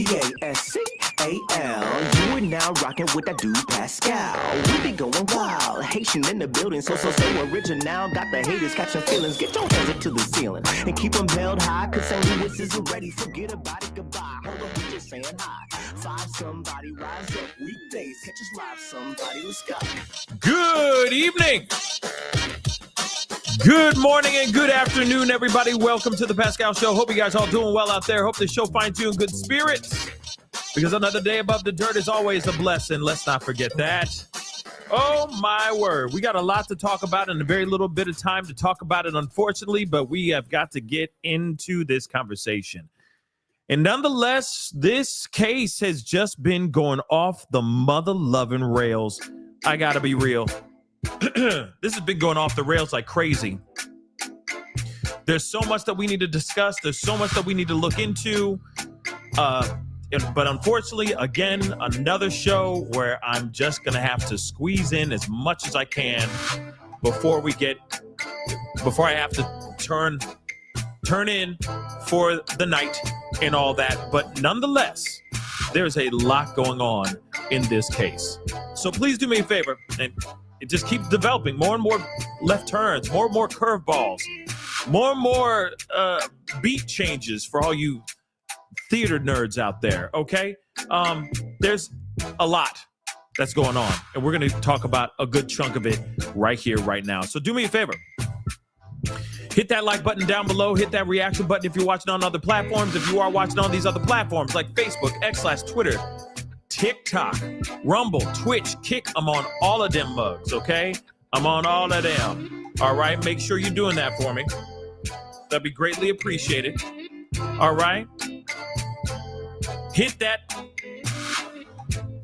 Pascal. You are now rocking with that dude Pascal. We be going wild, Haitian in the building, so original. Got the haters catching feelings. Get your hands up to the ceiling and keep them held high. Cause St. Louis isn't ready. Forget about it, goodbye. Hold on, we just saying hi. Five somebody, rise up. Weekdays, catch us live. Somebody, let's go. Good evening. Good morning and good afternoon, everybody. Welcome to the Pascal Show. Hope you guys all doing well out there. Hope the show finds you in good spirits, because another day above the dirt is always a blessing. Let's not forget that. Oh, my word. We got a lot to talk about and a very little bit of time to talk about it, unfortunately, but we have got to get into this conversation. And nonetheless, this case has just been going off the mother-loving rails. I got to be real. This has been going off the rails like crazy. There's so much that we need to discuss. There's so much that we need to look into. But unfortunately, again, another show where I'm just going to have to squeeze in as much as I can before I have to turn in for the night and all that. But nonetheless, there's a lot going on in this case. So please do me a favor, and it just keeps developing. More and more left turns, more and more curveballs, more and more beat changes for all you theater nerds out there, okay? There's a lot that's going on, and we're going to talk about a good chunk of it right here, right now. So do me a favor. Hit that like button down below. Hit that reaction button if you're watching on other platforms. If you are watching on these other platforms like Facebook, X/Twitter, TikTok, Rumble, Twitch, Kick, I'm on all of them mugs, okay? I'm on all of them. All right? Make sure you're doing that for me. That'd be greatly appreciated. All right? Hit that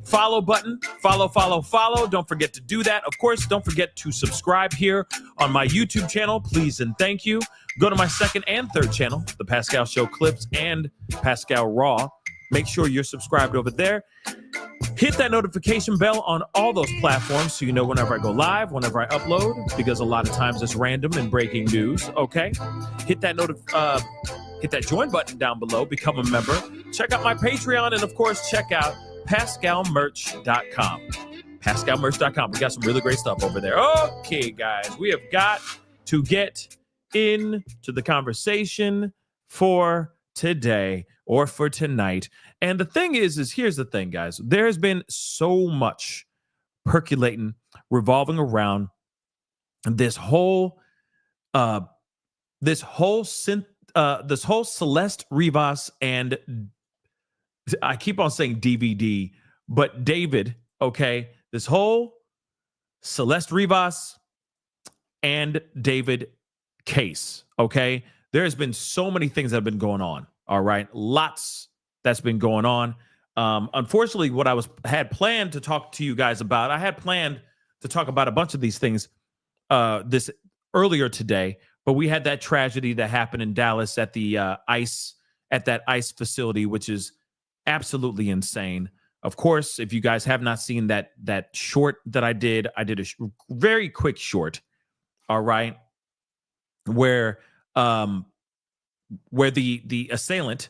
follow button. Follow. Don't forget to do that. Of course, don't forget to subscribe here on my YouTube channel. Please and thank you. Go to my second and third channel, The Pascal Show Clips and Pascal Raw. Make sure you're subscribed over there. Hit that notification bell on all those platforms so you know whenever I go live, whenever I upload, because a lot of times it's random and breaking news, okay? Hit that join button down below, become a member. Check out my Patreon, and of course, check out PascalMerch.com. PascalMerch.com. We got some really great stuff over there. Okay, guys, we have got to get into the conversation for today or for tonight. And the thing is here's the thing, guys. There has been so much percolating, revolving around this whole Celeste Rivas and I keep on saying DVD, but David, okay? This whole Celeste Rivas and David case, okay? There has been so many things that have been going on, all right? Lots that's been going on. Unfortunately, what I had planned to talk to you guys about, I had planned to talk about a bunch of these things this earlier today, but we had that tragedy that happened in Dallas at the ICE facility, which is absolutely insane. Of course, if you guys have not seen that short that I did a very quick short, all right, where the assailant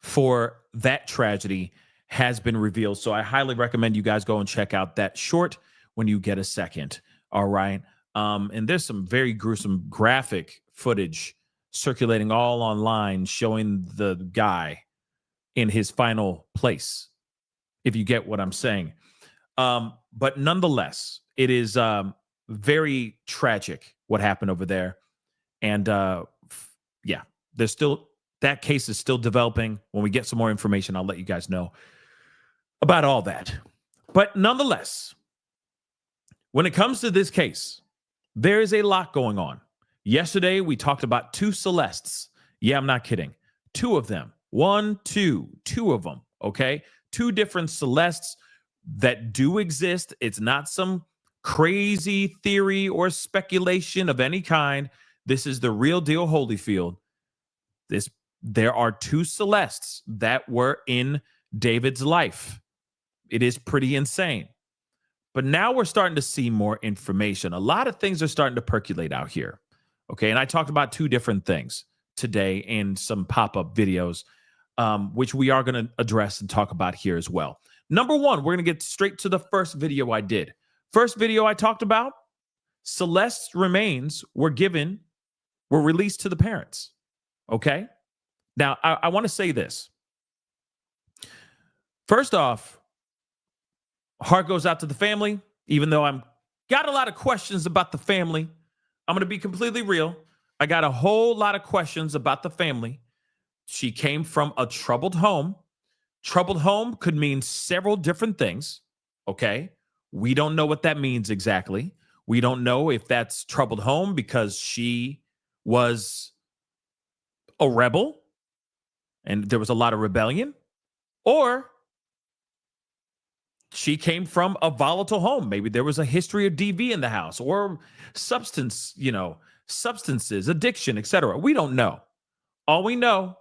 for that tragedy has been revealed. So I highly recommend you guys go and check out that short when you get a second. All right. And there's some very gruesome graphic footage circulating all online showing the guy in his final place, if you get what I'm saying. But nonetheless, it is very tragic what happened over there. And there's still, that case is still developing. When we get some more information, I'll let you guys know about all that. But nonetheless, when it comes to this case, there is a lot going on. Yesterday, we talked about two Celestes. Yeah, I'm not kidding. Two of them. Two of them, okay? Two different Celestes that do exist. It's not some crazy theory or speculation of any kind. This is the real deal, Holyfield. There are two Celestes that were in David's life. It is pretty insane. But now we're starting to see more information. A lot of things are starting to percolate out here. Okay, and I talked about two different things today in some pop-up videos. which we are going to address and talk about here as well. Number one, we're going to get straight to the first video I did. First video I talked about, Celeste's remains were released to the parents. Okay? Now, I want to say this. First off, heart goes out to the family, even though I'm got a lot of questions about the family. I'm going to be completely real. I got a whole lot of questions about the family. She came from a troubled home. Troubled home could mean several different things. Okay? We don't know what that means exactly. We don't know if that's troubled home because she was a rebel and there was a lot of rebellion, or she came from a volatile home. Maybe there was a history of DV in the house, or substances, addiction, etc. We don't know. All we know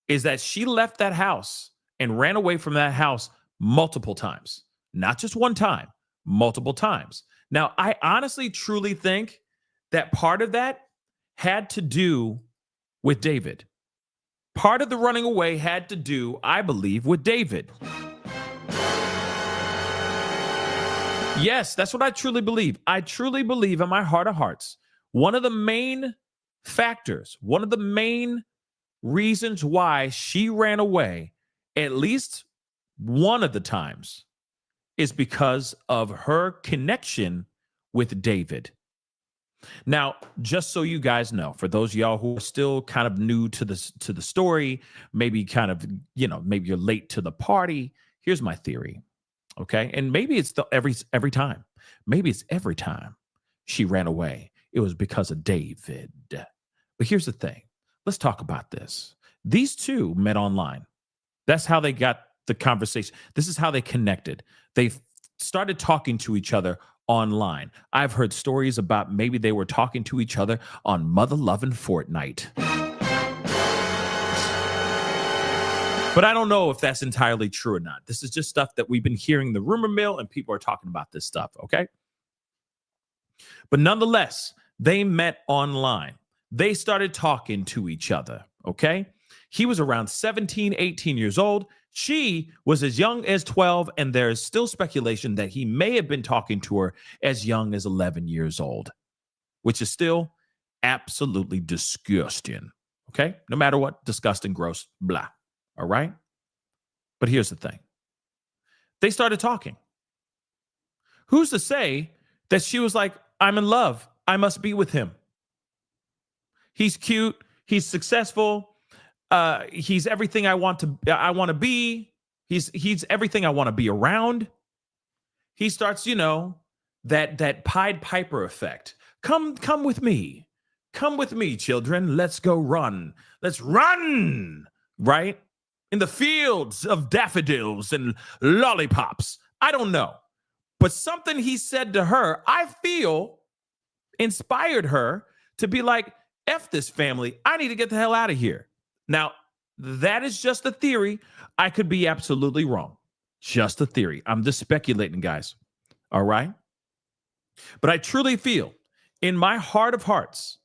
is that she left that house and ran away from that house multiple times. Not just one time, multiple times. Now, I honestly, truly think that part of that had to do with David. Part of the running away had to do, I believe, with David. Yes, that's what I truly believe. I truly believe in my heart of hearts, one of the main factors, one of the main reasons why she ran away, at least one of the times, is because of her connection with David. Now, just so you guys know, for those of y'all who are still kind of new to the story, maybe kind of, maybe you're late to the party, here's my theory. Okay? And maybe it's every time. Maybe it's every time she ran away, it was because of David. But here's the thing. Let's talk about this. These two met online. That's how they got the conversation. This is how they connected. They started talking to each other online. I've heard stories about maybe they were talking to each other on Mother Lovin' Fortnite. But I don't know if that's entirely true or not. This is just stuff that we've been hearing the rumor mill, and people are talking about this stuff, okay? But nonetheless, they met online. They started talking to each other, okay? He was around 17, 18 years old. She was as young as 12, and there is still speculation that he may have been talking to her as young as 11 years old, which is still absolutely disgusting, okay? No matter what, disgusting, gross, blah, all right? But here's the thing. They started talking. Who's to say that she was like, I'm in love. I must be with him. He's cute. He's successful. He's everything I want to be. He's everything I want to be around. He starts, that Pied Piper effect. Come with me. Come with me, children. Let's go run. Let's run. Right? In the fields of daffodils and lollipops. I don't know. But something he said to her, I feel inspired her to be like, F this family. I need to get the hell out of here. Now, that is just a theory. I could be absolutely wrong. Just a theory. I'm just speculating, guys. All right? But I truly feel, in my heart of hearts,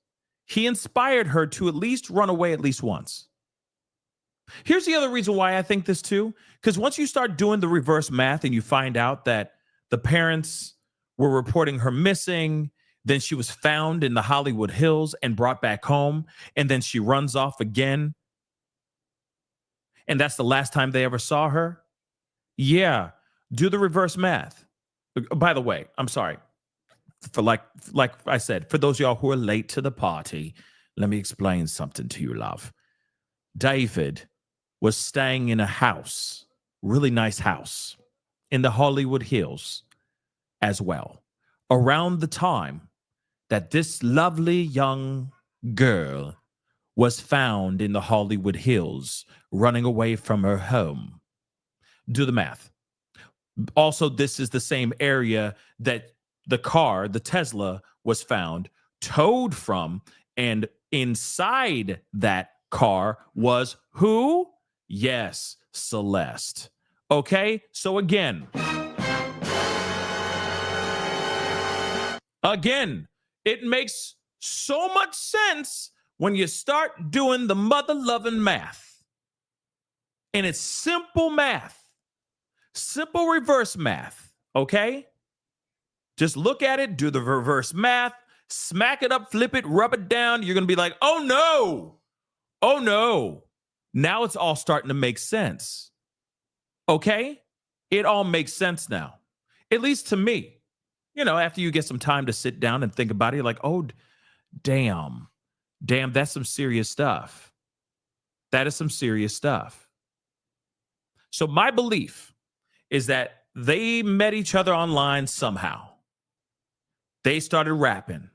he inspired her to at least run away at least once. Here's the other reason why I think this too. Because once you start doing the reverse math and you find out that the parents were reporting her missing, then she was found in the Hollywood Hills and brought back home, and then she runs off again, and that's the last time they ever saw her. Yeah, do the reverse math. By the way, I'm sorry. For like I said, for those of y'all who are late to the party, let me explain something to you, love. David was staying in a house, really nice house, in the Hollywood Hills as well, around the time that this lovely young girl was found in the Hollywood Hills, running away from her home. Do the math. Also, this is the same area that the car, the Tesla, was found, towed from, and inside that car was who? Yes, Celeste. Okay, so again, it makes so much sense when you start doing the mother-loving math. And it's simple math, simple reverse math, okay? Just look at it, do the reverse math, smack it up, flip it, rub it down. You're going to be like, oh no, oh no. Now it's all starting to make sense, okay? It all makes sense now, at least to me. You know, after you get some time to sit down and think about it, you're like, oh, damn, that's some serious stuff. That is some serious stuff. So my belief is that they met each other online somehow. They started rapping.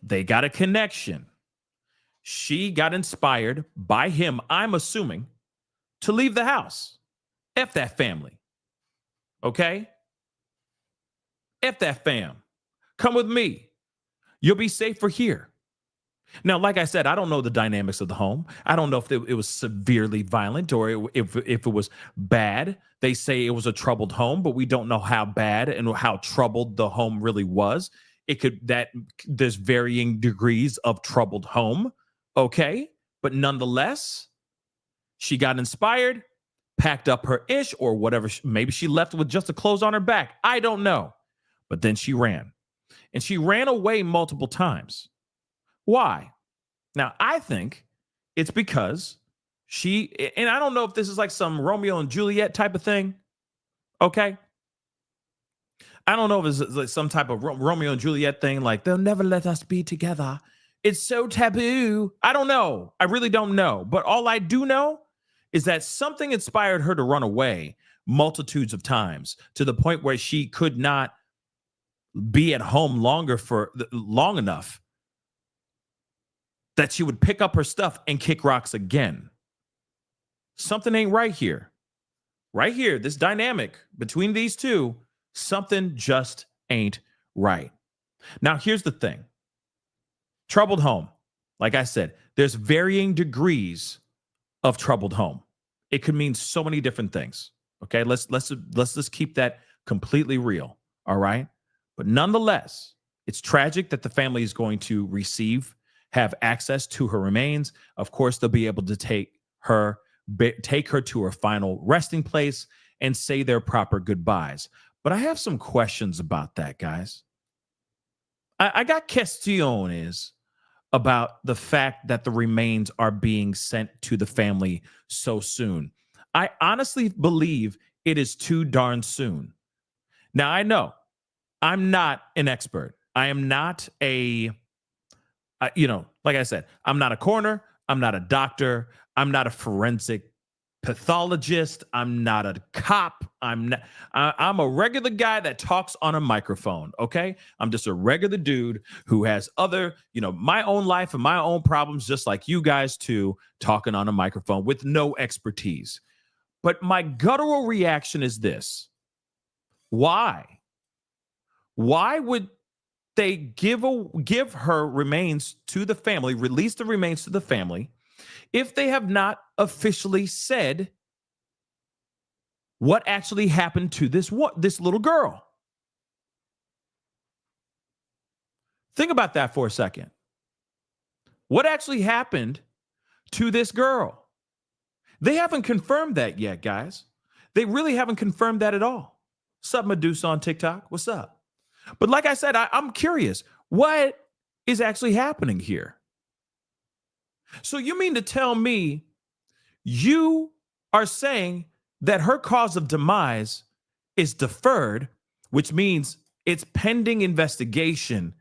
They got a connection. She got inspired by him, I'm assuming, to leave the house. F that family. Okay? F that fam. Come with me. You'll be safer here. Now, like I said, I don't know the dynamics of the home. I don't know if it was severely violent or if it was bad. They say it was a troubled home, but we don't know how bad and how troubled the home really was. There's varying degrees of troubled home. Okay. But nonetheless, she got inspired, packed up her ish or whatever. Maybe she left with just the clothes on her back. I don't know. But then she ran. And she ran away multiple times. Why? Now, I think it's because and I don't know if this is like some Romeo and Juliet type of thing. Okay. I don't know if it's like some type of Romeo and Juliet thing, like they'll never let us be together. It's so taboo. I don't know. I really don't know. But all I do know is that something inspired her to run away multitudes of times to the point where she could not be at home long enough that she would pick up her stuff and kick rocks again. Something ain't right here. Right here, this dynamic between these two, something just ain't right. Now, here's the thing. Troubled home. Like I said, there's varying degrees of troubled home. It could mean so many different things. Okay, let's just keep that completely real. All right. But nonetheless, it's tragic that the family is going to have access to her remains. Of course, they'll be able to take her to her final resting place and say their proper goodbyes. But I have some questions about that, guys. I got questions about the fact that the remains are being sent to the family so soon. I honestly believe it is too darn soon. Now, I know I'm not an expert. I am not like I said, I'm not a coroner. I'm not a doctor. I'm not a forensic pathologist. I'm not a cop. I'm a regular guy that talks on a microphone. Okay. I'm just a regular dude who has other, my own life and my own problems, just like you guys too, talking on a microphone with no expertise. But my guttural reaction is this. Why? Why would they give her remains to the family, release the remains to the family, if they have not officially said what actually happened to this little girl? Think about that for a second. What actually happened to this girl? They haven't confirmed that yet, guys. They really haven't confirmed that at all. What's up, Medusa on TikTok? What's up? But like I said, I'm curious, what is actually happening here? So you mean to tell me you are saying that her cause of demise is deferred, which means it's pending investigation,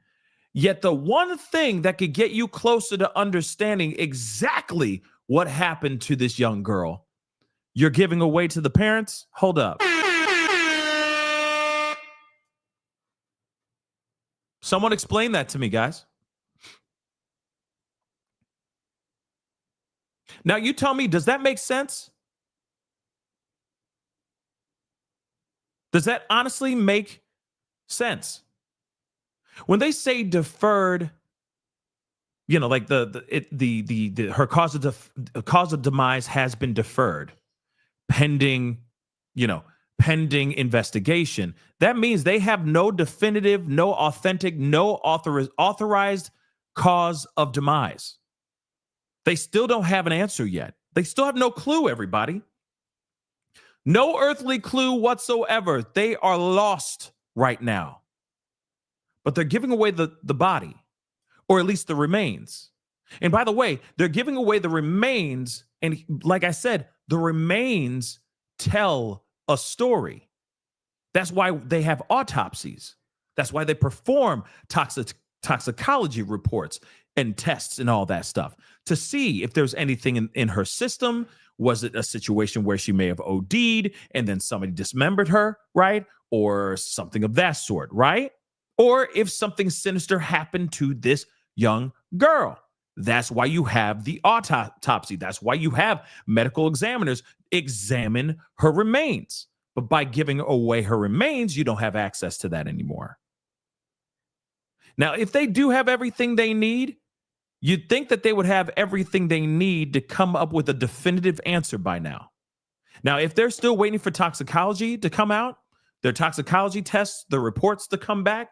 yet the one thing that could get you closer to understanding exactly what happened to this young girl, you're giving away to the parents? Hold up. Someone explain that to me, guys. Now, you tell me, does that make sense? Does that honestly make sense? When they say deferred, like her cause of demise has been deferred, pending investigation. That means they have no definitive, no authentic, no authorized cause of demise. They still don't have an answer yet. They still have no clue, everybody. No earthly clue whatsoever. They are lost right now. But they're giving away the body, or at least the remains. And by the way, they're giving away the remains. And like I said, the remains tell a story. That's why they have autopsies. That's why they perform toxicology reports and tests and all that stuff to see if there's anything in her system. Was it a situation where she may have OD'd and then somebody dismembered her, right? Or something of that sort, right? Or if something sinister happened to this young girl. That's why you have the autopsy. That's why you have medical examiners examine her remains. But by giving away her remains, you don't have access to that anymore. Now, if they do have everything they need, you'd think that they would have everything they need to come up with a definitive answer by now. Now, if they're still waiting for toxicology to come out, their toxicology tests, the reports to come back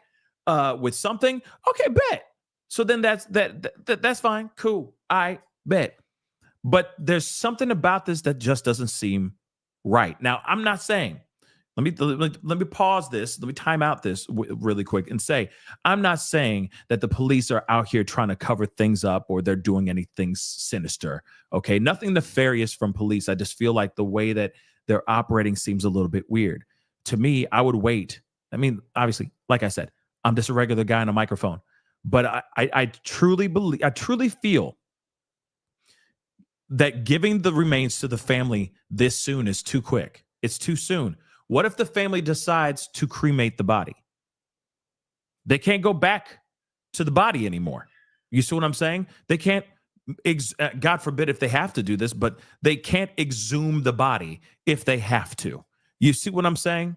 with something, okay, bet. So then that's fine, cool, I bet. But there's something about this that just doesn't seem right. Now, I'm not saying, let me pause this, let me time out this really quick and say, I'm not saying that the police are out here trying to cover things up or they're doing anything sinister, okay? Nothing nefarious from police. I just feel like the way that they're operating seems a little bit weird. To me, I would wait. I mean, obviously, like I said, I'm just a regular guy on a microphone. But I truly feel that giving the remains to the family this soon is too quick. It's too soon. What if the family decides to cremate the body? They can't go back to the body anymore. You see what I'm saying? They can't, God forbid if they have to do this, but they can't exhume the body if they have to. You see what I'm saying?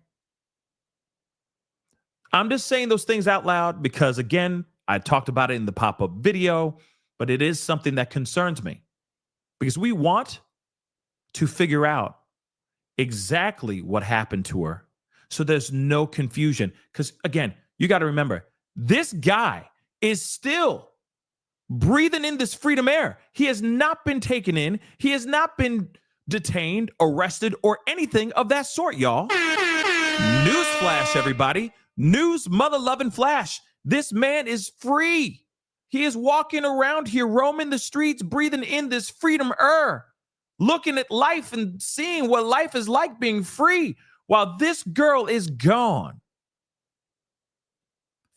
I'm just saying those things out loud because, again, I talked about it in the pop-up video, but it is something that concerns me because we want to figure out exactly what happened to her so there's no confusion. Because, again, you got to remember, this guy is still breathing in this freedom air. He has not been taken in. He has not been detained, arrested, or anything of that sort, y'all. Newsflash, everybody. News mother-loving flash. This man is free. He is walking around here, roaming the streets, breathing in this freedom air, looking at life and seeing what life is like being free while this girl is gone.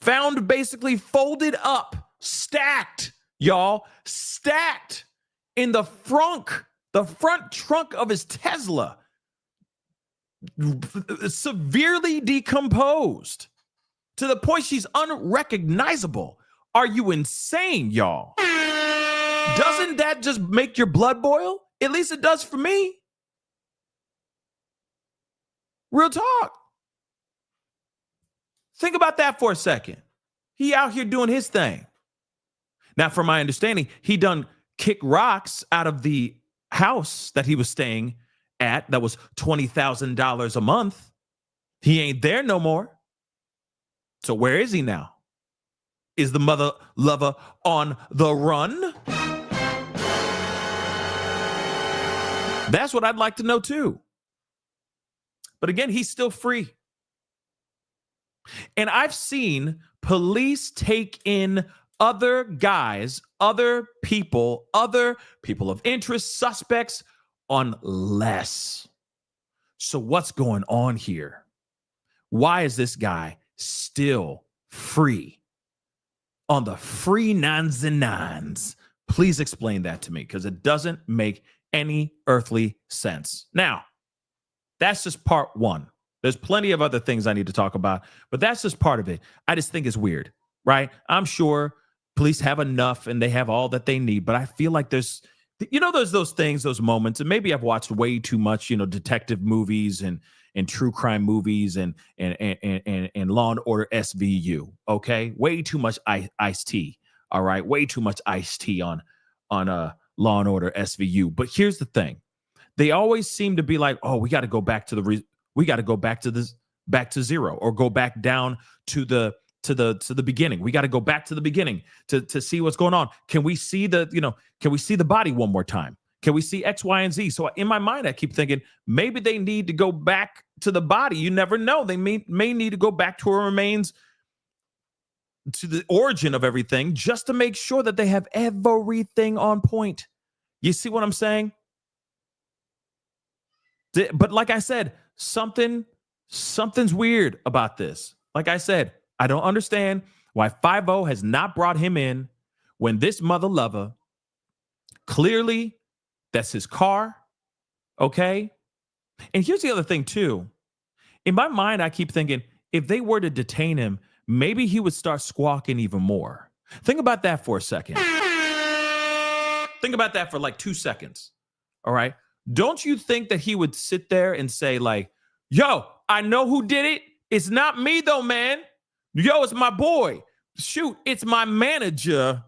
Found basically folded up, stacked, y'all, stacked in the front trunk of his Tesla, severely decomposed. To the point she's unrecognizable. Are you insane, y'all? Doesn't that just make your blood boil? At least it does for me. Real talk. Think about that for a second. He out here doing his thing. Now, from my understanding, he done kick rocks out of the house that he was staying at that was $20,000 a month. He ain't there no more. So where is he now? Is the mother lover on the run? That's what I'd like to know too. But again, he's still free. And I've seen police take in other guys, other people of interest, suspects on less. So what's going on here? Why is this guy still free on the free nines and nines? Please explain that to me because it doesn't make any earthly sense. Now, that's just part one. There's plenty of other things I need to talk about, but that's just part of it. I just think it's weird, right? I'm sure police have enough and they have all that they need, but I feel like there's those things, those moments, and maybe I've watched way too much, detective movies and true crime movies and Law and Order SVU. Okay, way too much Ice-T. All right, way too much Ice-T on Law and Order SVU. But here's the thing: they always seem to be like, oh, we got to go back to back to zero, or go back down to the beginning. We got to go back to the beginning to see what's going on. Can we see the body one more time? Can we see X, Y, and Z? So in my mind, I keep thinking maybe they need to go back to the body. You never know. They may need to go back to her remains, to the origin of everything, just to make sure that they have everything on point. You see what I'm saying? But like I said, something's weird about this. Like I said, I don't understand why 5-0 has not brought him in when this mother lover, clearly that's his car, okay? And here's the other thing too. In my mind, I keep thinking if they were to detain him, maybe he would start squawking even more. Think about that for a second. Think about that for like 2 seconds, all right? Don't you think that he would sit there and say like, yo, I know who did it. It's not me though, man. Yo, it's my boy. Shoot, it's my manager.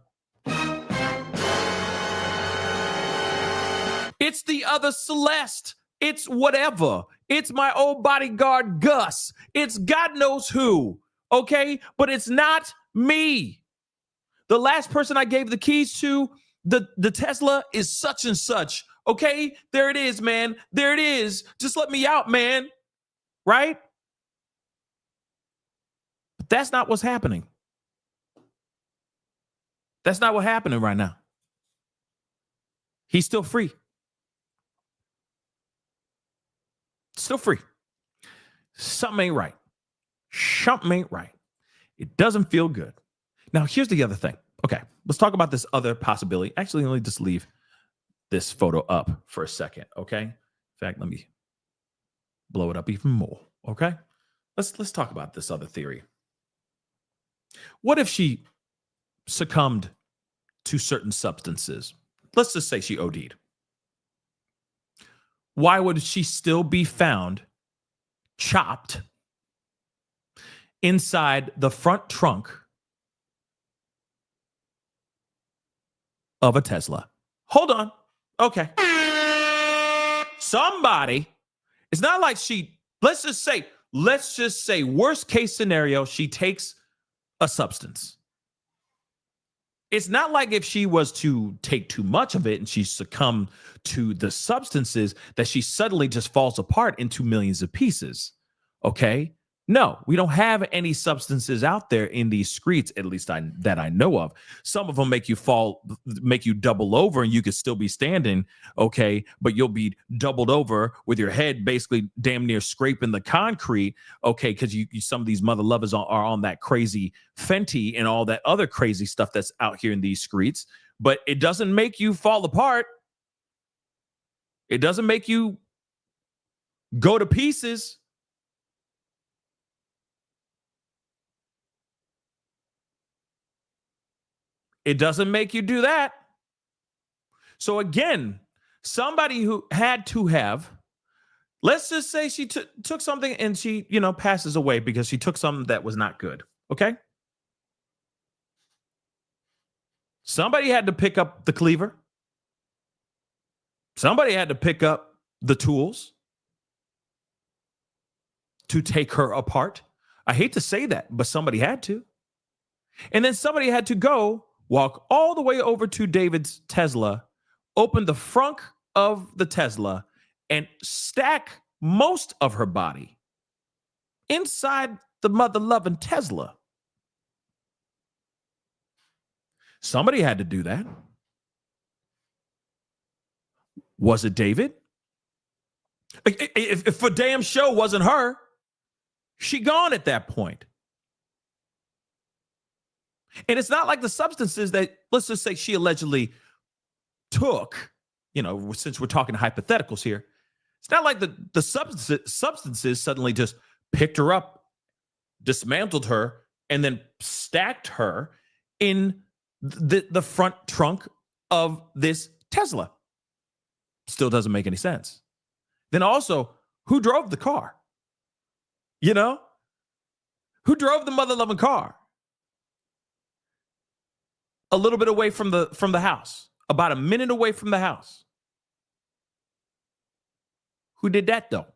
It's the other Celeste. It's whatever. It's my old bodyguard Gus. It's God knows who, okay? But it's not me. The last person I gave the keys to, the Tesla, is such and such. Okay, there it is, man. There it is. Just let me out, man. Right? But that's not what's happening. That's not what's happening right now. He's still free. Still free. Something ain't right. Something ain't right. It doesn't feel good. Now, here's the other thing. Okay, let's talk about this other possibility. Actually, let me just leave this photo up for a second, okay? In fact, let me blow it up even more, okay? Let's talk about this other theory. What if she succumbed to certain substances? Let's just say she OD'd. Why would she still be found chopped inside the front trunk of a Tesla? Hold on. Okay. Somebody, it's not like let's just say worst case scenario, she takes a substance. It's not like if she was to take too much of it and she succumbed to the substances that she suddenly just falls apart into millions of pieces. Okay? No, we don't have any substances out there in these streets, at least that I know of. Some of them make you double over and you could still be standing, okay, but you'll be doubled over with your head basically damn near scraping the concrete, okay, because some of these mother lovers are on that crazy Fenty and all that other crazy stuff that's out here in these streets, but it doesn't make you fall apart. It doesn't make you go to pieces. It doesn't make you do that. So again, somebody who had to have, let's just say she took something and she, passes away because she took something that was not good. Okay. Somebody had to pick up the cleaver. Somebody had to pick up the tools to take her apart. I hate to say that, but somebody had to. And then somebody had to walk all the way over to David's Tesla, open the frunk of the Tesla, and stack most of her body inside the mother-loving Tesla. Somebody had to do that. Was it David? If for damn sure wasn't her, she gone at that point. And it's not like the substances that, let's just say she allegedly took, since we're talking hypotheticals here, it's not like the substances suddenly just picked her up, dismantled her, and then stacked her in the front trunk of this Tesla. Still doesn't make any sense. Then also, who drove the car? Who drove the mother-loving car? A little bit away from the house, about a minute away from the house. Who did that though?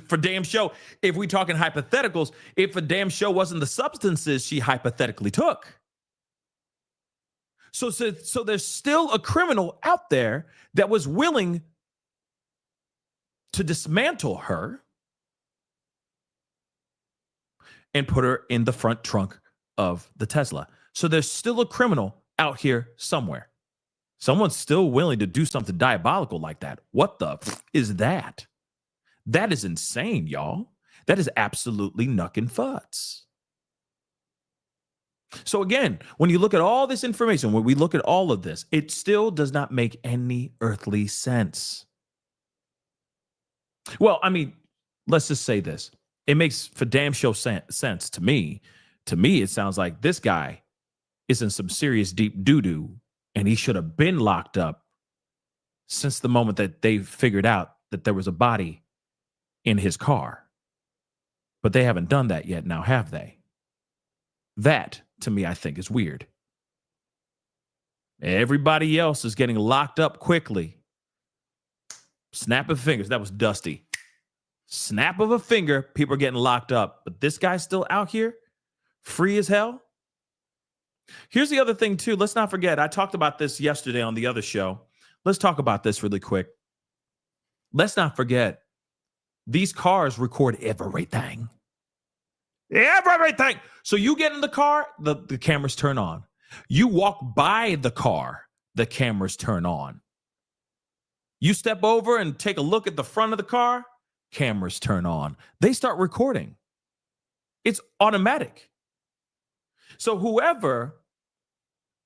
For damn show, if we talking hypotheticals, if for damn show wasn't the substances she hypothetically took. So there's still a criminal out there that was willing to dismantle her and put her in the front trunk of the Tesla. So there's still a criminal out here somewhere. Someone's still willing to do something diabolical like that. What the is that? That is insane, y'all. That is absolutely knuckin' futs. So again, when you look at all this information, when we look at all of this, it still does not make any earthly sense. Well, I mean, let's just say this. It makes for damn sure sense to me. To me, it sounds like this guy is in some serious deep doo-doo, and he should have been locked up since the moment that they figured out that there was a body in his car. But they haven't done that yet now, have they? That, to me, I think is weird. Everybody else is getting locked up quickly. Snap of fingers. That was Dusty. Snap of a finger, people are getting locked up. But this guy's still out here, free as hell. Here's the other thing, too. Let's not forget, I talked about this yesterday on the other show. Let's talk about this really quick. Let's not forget, these cars record everything. Everything. So you get in the car, the cameras turn on. You walk by the car, the cameras turn on. You step over and take a look at the front of the car, cameras turn on. They start recording. It's automatic. So whoever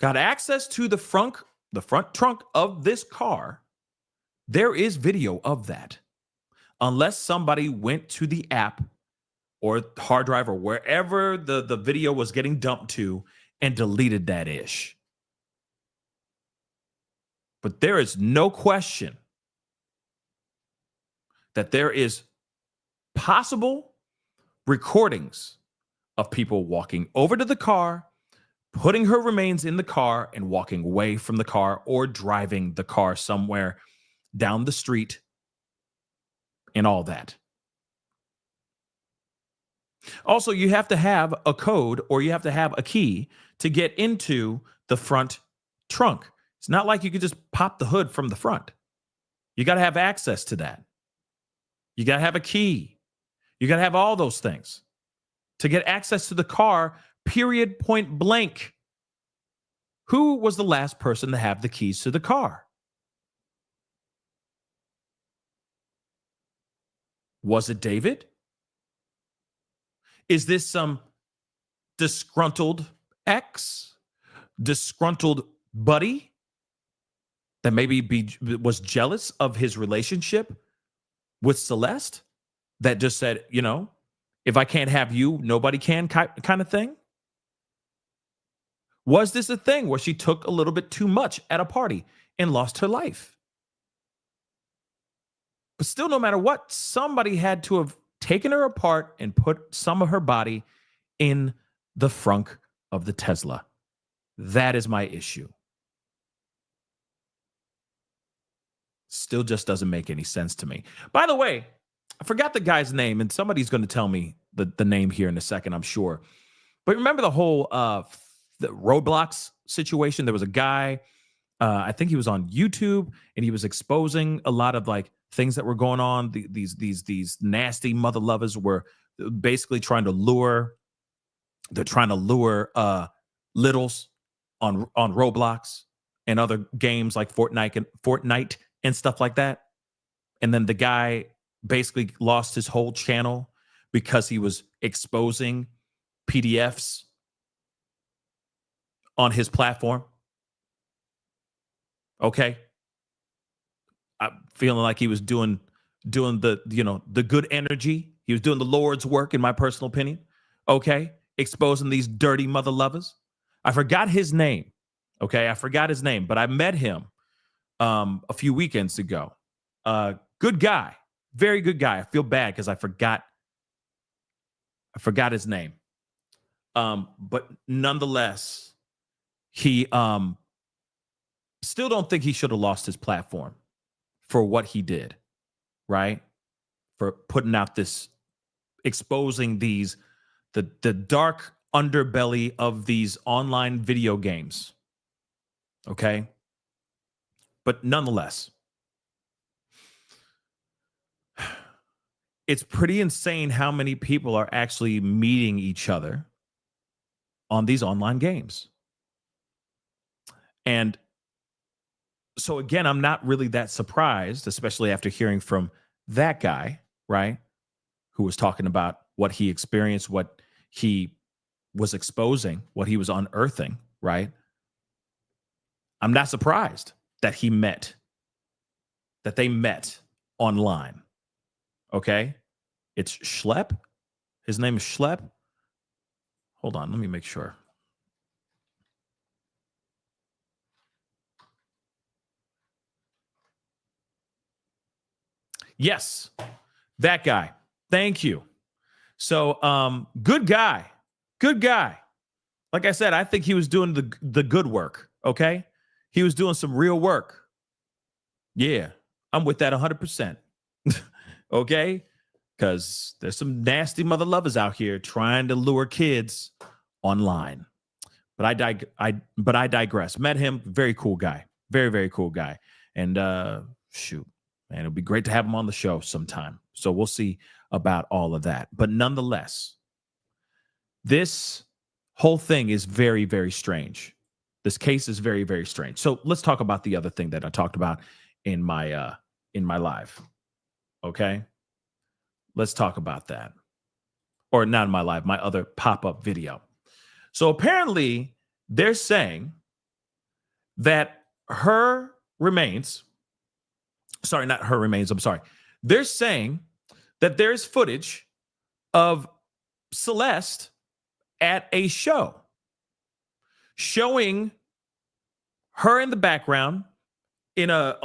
got access to the front trunk of this car, there is video of that. Unless somebody went to the app or hard drive or wherever the video was getting dumped to and deleted that ish. But there is no question that there is possible recordings of people walking over to the car, putting her remains in the car and walking away from the car or driving the car somewhere down the street and all that. Also, you have to have a code or you have to have a key to get into the front trunk. It's not like you could just pop the hood from the front. You got to have access to that. You got to have a key. You got to have all those things to get access to the car, period, point blank. Who was the last person to have the keys to the car? Was it David? Is this some disgruntled ex, disgruntled buddy that maybe was jealous of his relationship with Celeste, that just said, you know, if I can't have you, nobody can kind of thing? Was this a thing where she took a little bit too much at a party and lost her life? But still, no matter what, somebody had to have taken her apart and put some of her body in the frunk of the Tesla. That is my issue. Still just doesn't make any sense to me. By the way, I forgot the guy's name, and somebody's going to tell me the name here in a second, I'm sure. But remember the whole the Roblox situation? There was a guy, I think he was on YouTube, and he was exposing a lot of like things that were going on. These nasty mother lovers were basically trying to lure. They're trying to lure littles on Roblox and other games like Fortnite and stuff like that. And then the guy basically lost his whole channel because he was exposing PDFs on his platform. Okay. I'm feeling like he was doing the good energy. He was doing the Lord's work, in my personal opinion. Okay. Exposing these dirty mother lovers. I forgot his name. Okay. I forgot his name, but I met him a few weekends ago. Good guy. Very good guy. I feel bad because I forgot his name. But nonetheless, he still don't think he should have lost his platform for what he did, right? For putting out this, exposing the dark underbelly of these online video games. Okay. But nonetheless, it's pretty insane how many people are actually meeting each other on these online games. And so, again, I'm not really that surprised, especially after hearing from that guy, right? Who was talking about what he experienced, what he was exposing, what he was unearthing, right? I'm not surprised that they met online. Okay. It's Schlep. His name is Schlep. Hold on. Let me make sure. Yes, that guy. Thank you. So, good guy. Good guy. Like I said, I think he was doing the good work. Okay. He was doing some real work. Yeah. I'm with that 100%. Okay. Because there's some nasty mother lovers out here trying to lure kids online. But I digress. Met him, very cool guy. Very, very cool guy. And shoot, man, it'll be great to have him on the show sometime. So we'll see about all of that. But nonetheless, this whole thing is very, very strange. This case is very, very strange. So let's talk about the other thing that I talked about in my live. Okay. Let's talk about that. Or not in my live, my other pop-up video. So apparently they're saying that her remains, sorry, not her remains, I'm sorry. They're saying that there's footage of Celeste at a show showing her in the background in a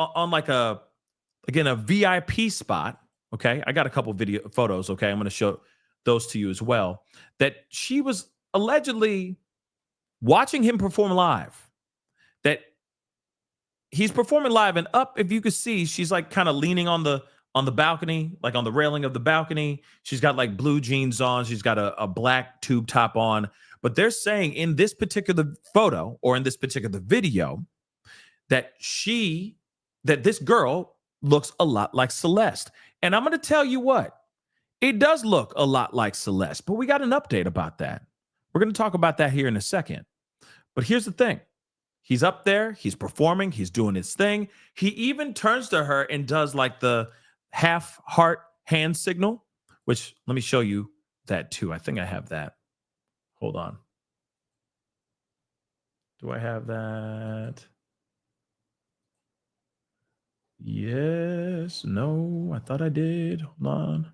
VIP spot. Okay. I got a couple video photos. Okay. I'm going to show those to you as well, that she was allegedly watching him perform live, that he's performing live, and up, if you could see, she's like kind of leaning on the balcony, like on the railing of the balcony. She's got like blue jeans on. She's got a black tube top on. But they're saying in this particular photo or in this particular video that this girl looks a lot like Celeste. And I'm going to tell you what, it does look a lot like Celeste, but we got an update about that. We're going to talk about that here in a second. But here's the thing. He's up there. He's performing. He's doing his thing. He even turns to her and does like the half heart hand signal, which let me show you that too. I think I have that. Hold on. Do I have that? Yes. No, I thought I did. Hold on.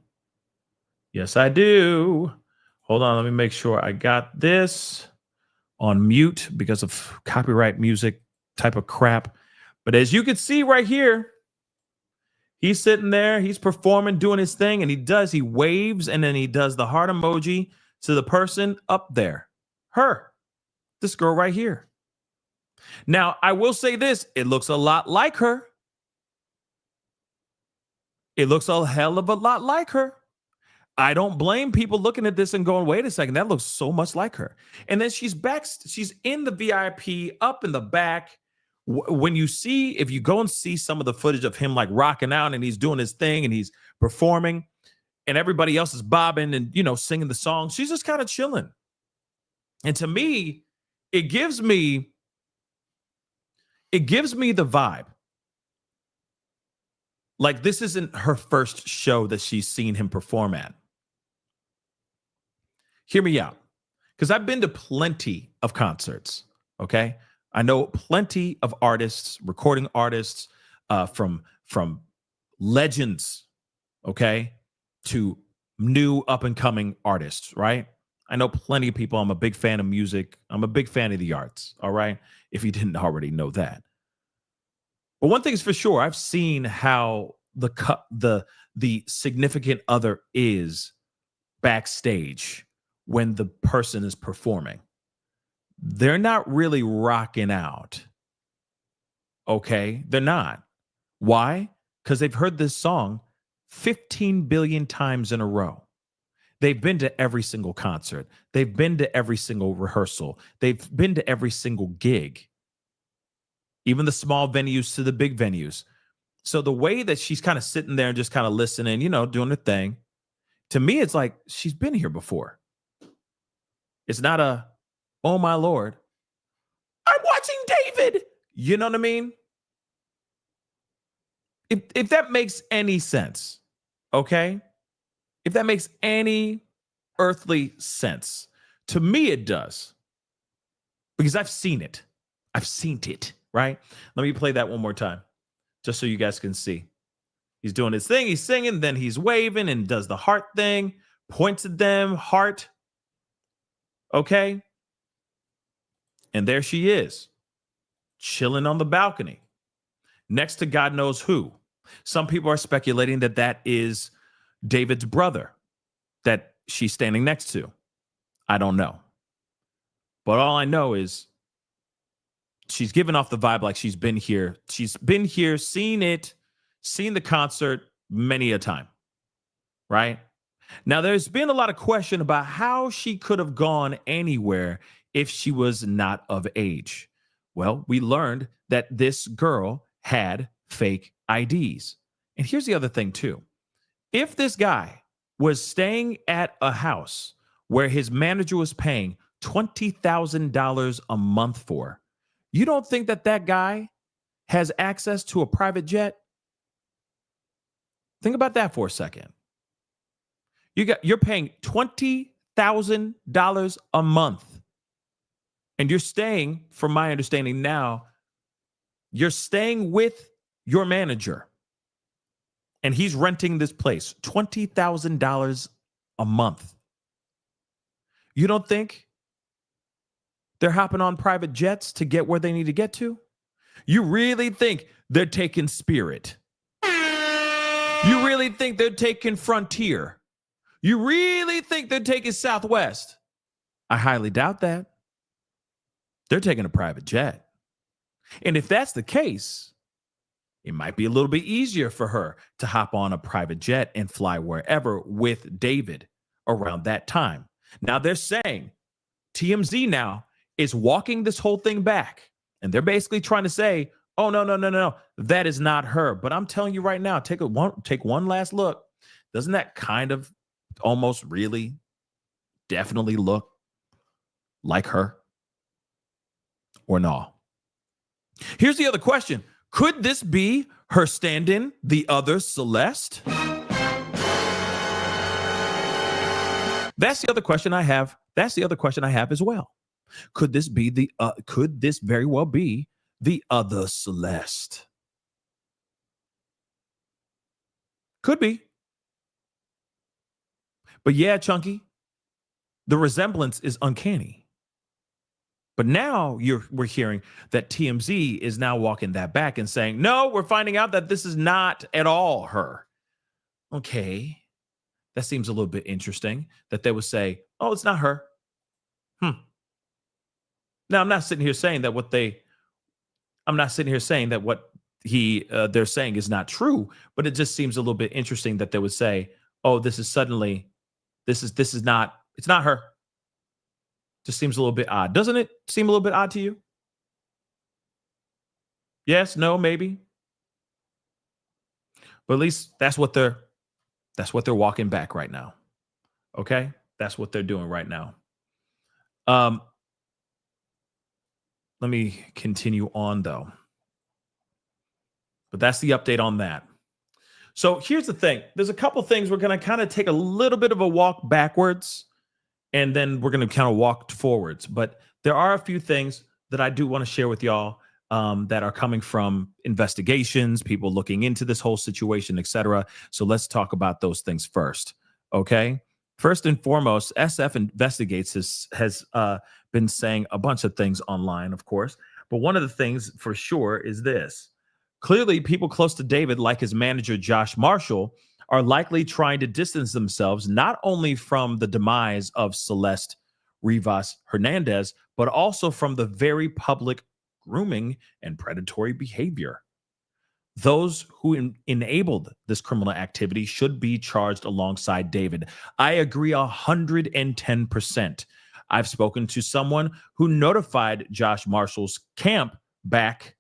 Yes, I do. Hold on. Let me make sure I got this on mute because of copyright music type of crap. But as you can see right here, he's sitting there, he's performing, doing his thing, and he waves, and then he does the heart emoji to the person up there. Her. This girl right here. Now, I will say this, it looks a lot like her. It looks a hell of a lot like her. I don't blame people looking at this and going, wait a second, that looks so much like her. And then she's back, she's in the VIP up in the back. When you see, if you go and see some of the footage of him like rocking out and he's doing his thing and he's performing and everybody else is bobbing and, singing the song, she's just kind of chilling. And to me, it gives me the vibe. Like this isn't her first show that she's seen him perform at. Hear me out, because I've been to plenty of concerts, okay? I know plenty of artists, recording artists, from legends, okay, to new up-and-coming artists, right? I know plenty of people. I'm a big fan of music. I'm a big fan of the arts, all right? If you didn't already know that. But one thing is for sure, I've seen how the significant other is backstage when the person is performing. They're not really rocking out. Okay? They're not. Why? Because they've heard this song 15 billion times in a row. They've been to every single concert. They've been to every single rehearsal. They've been to every single gig. even the small venues to the big venues. So the way that she's kind of sitting there and just kind of listening, doing her thing, to me, it's like she's been here before. It's not a, oh my Lord, I'm watching David. You know what I mean? If that makes any sense, okay? If that makes any earthly sense, to me it does. Because I've seen it. I've seen it, right? Let me play that one more time, just so you guys can see. He's doing his thing, he's singing, then he's waving and does the heart thing, points at them, heart. Okay? And there she is, chilling on the balcony, next to God knows who. Some people are speculating that that is David's brother that she's standing next to. I don't know. But all I know is she's giving off the vibe like she's been here. She's been here, seen it, seen the concert many a time, right? Now, there's been a lot of question about how she could have gone anywhere if she was not of age. Well, we learned that this girl had fake IDs. And here's the other thing, too. If this guy was staying at a house where his manager was paying $20,000 a month for, you don't think that that guy has access to a private jet? Think about that for a second. You're paying $20,000 a month. And you're staying, from my understanding now, you're staying with your manager. And he's renting this place, $20,000 a month. You don't think they're hopping on private jets to get where they need to get to? You really think they're taking Spirit? You really think they're taking Frontier? You really think they're taking Southwest? I highly doubt that. They're taking a private jet. And if that's the case, it might be a little bit easier for her to hop on a private jet and fly wherever with David around that time. Now they're saying TMZ now is walking this whole thing back. And they're basically trying to say, oh, no, that is not her. But I'm telling you right now, take one last look. Doesn't that kind of almost really definitely look like her? Or no? Here's the other question. Could this be her stand-in, the other Celeste? That's the other question I have. That's the other question I have as well. Could this very well be the other Celeste? Could be. But yeah, Chunky, the resemblance is uncanny. But now we're hearing that TMZ is now walking that back and saying, no, we're finding out that this is not at all her. Okay. That seems a little bit interesting that they would say, oh, it's not her. Now, I'm not sitting here saying that what they're saying is not true, but it just seems a little bit interesting that they would say, oh, it's not her. Just seems a little bit odd. Doesn't it seem a little bit odd to you? Yes, no, maybe. But at least that's what they're walking back right now. Okay? That's what they're doing right now. Let me continue on though. But that's the update on that. So here's the thing. There's a couple things we're going to kind of take a little bit of a walk backwards, and then we're going to kind of walk forwards. But there are a few things that I do want to share with y'all that are coming from investigations, people looking into this whole situation, etc. So let's talk about those things first. Okay. First and foremost, SF Investigates has been saying a bunch of things online, of course. But one of the things for sure is this. Clearly, people close to David, like his manager, Josh Marshall, are likely trying to distance themselves not only from the demise of Celeste Rivas Hernandez, but also from the very public grooming and predatory behavior. Those who enabled this criminal activity should be charged alongside David. I agree 110%. I've spoken to someone who notified Josh Marshall's camp back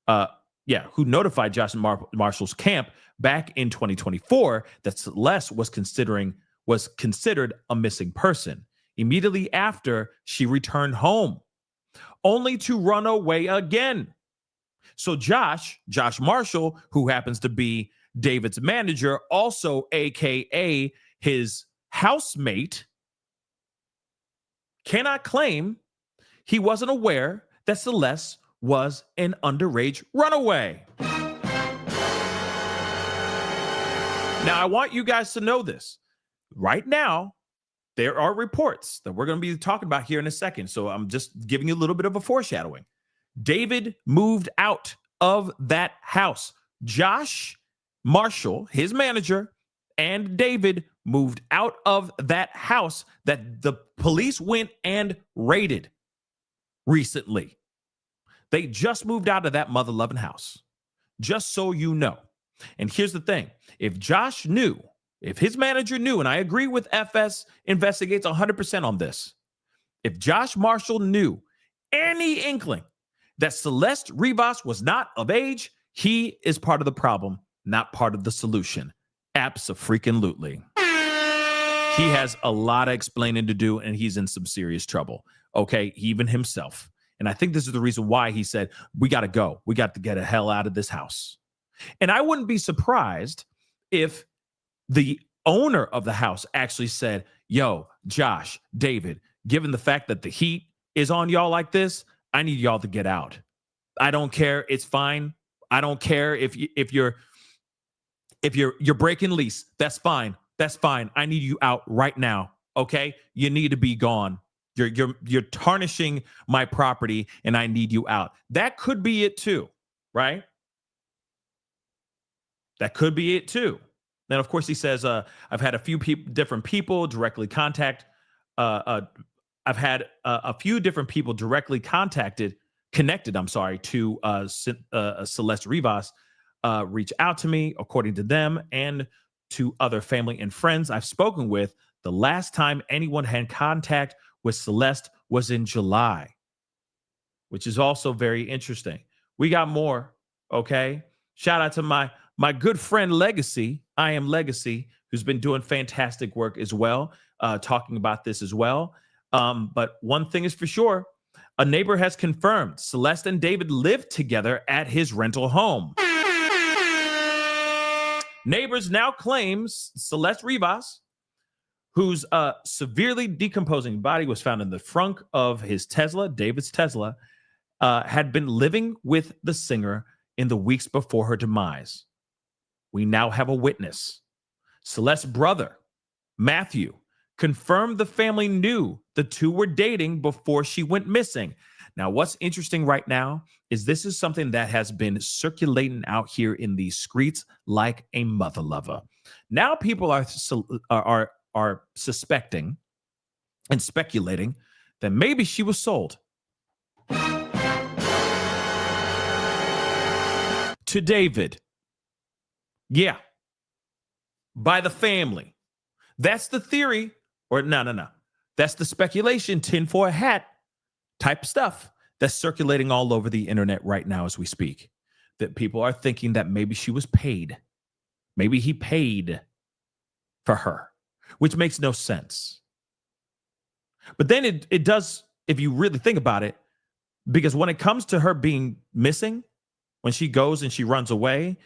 who notified Josh Marshall's camp back in 2024 that Celeste was considered a missing person immediately after she returned home, only to run away again. So Josh Marshall, who happens to be David's manager, also AKA his housemate, cannot claim he wasn't aware that Celeste was an underage runaway. Now, I want you guys to know this. Right now, there are reports that we're going to be talking about here in a second. So I'm just giving you a little bit of a foreshadowing. David moved out of that house. Josh Marshall, his manager, and David moved out of that house that the police went and raided recently. They just moved out of that mother-loving house, just so you know. And here's the thing. If Josh knew, if his manager knew, and I agree with FS Investigates 100% on this, if Josh Marshall knew any inkling that Celeste Rivas was not of age, he is part of the problem, not part of the solution. Abso-freaking-lutely. He has a lot of explaining to do, and he's in some serious trouble. Okay, even himself. And I think this is the reason why he said, we got to go. We got to get the hell out of this house. And I wouldn't be surprised if the owner of the house actually said, yo, Josh, David, given the fact that the heat is on y'all like this, I need y'all to get out. I don't care. It's fine. I don't care if you're breaking lease. That's fine. That's fine. I need you out right now. Okay? You need to be gone. You're tarnishing my property, and I need you out. That could be it too, right? That could be it too. Then, of course, he says, I've had a few different people directly contact. I've had a few different people directly connected, to Celeste Rivas reach out to me, according to them, and to other family and friends I've spoken with. The last time anyone had contact with Celeste was in July, which is also very interesting. We got more, okay? Shout out to my good friend Legacy, I Am Legacy, who's been doing fantastic work as well, talking about this as well. But one thing is for sure, a neighbor has confirmed Celeste and David lived together at his rental home. Neighbors now claims Celeste Rivas, whose severely decomposing body was found in the trunk of his Tesla, David's Tesla, had been living with the singer in the weeks before her demise. We now have a witness. Celeste's brother, Matthew, confirmed the family knew the two were dating before she went missing. Now, what's interesting right now is this is something that has been circulating out here in these streets like a mother lover. Now people are suspecting and speculating that maybe she was sold to David. Yeah. By the family. That's the theory. Or no. That's the speculation, tinfoil hat type stuff that's circulating all over the internet right now as we speak. That people are thinking that maybe she was paid. Maybe he paid for her, which makes no sense. But then it does, if you really think about it, because when it comes to her being missing, when she goes and she runs away,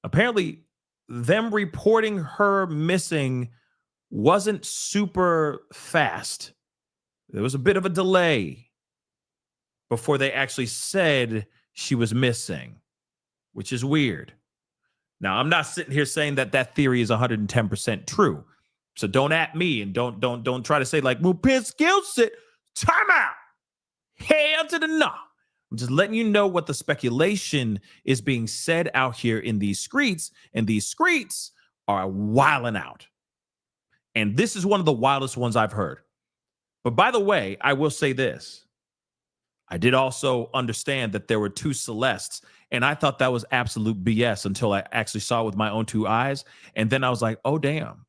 apparently them reporting her missing wasn't super fast. There was a bit of a delay before they actually said she was missing, which is weird. Now, I'm not sitting here saying that that theory is 110% true. So don't at me and don't try to say like, well, Pascal said, time out. Hell to the no. I'm just letting you know what the speculation is being said out here in these streets, and these streets are wilding out. And this is one of the wildest ones I've heard. But by the way, I will say this. I did also understand that there were two Celestes, and I thought that was absolute BS until I actually saw it with my own two eyes. And then I was like, oh, damn.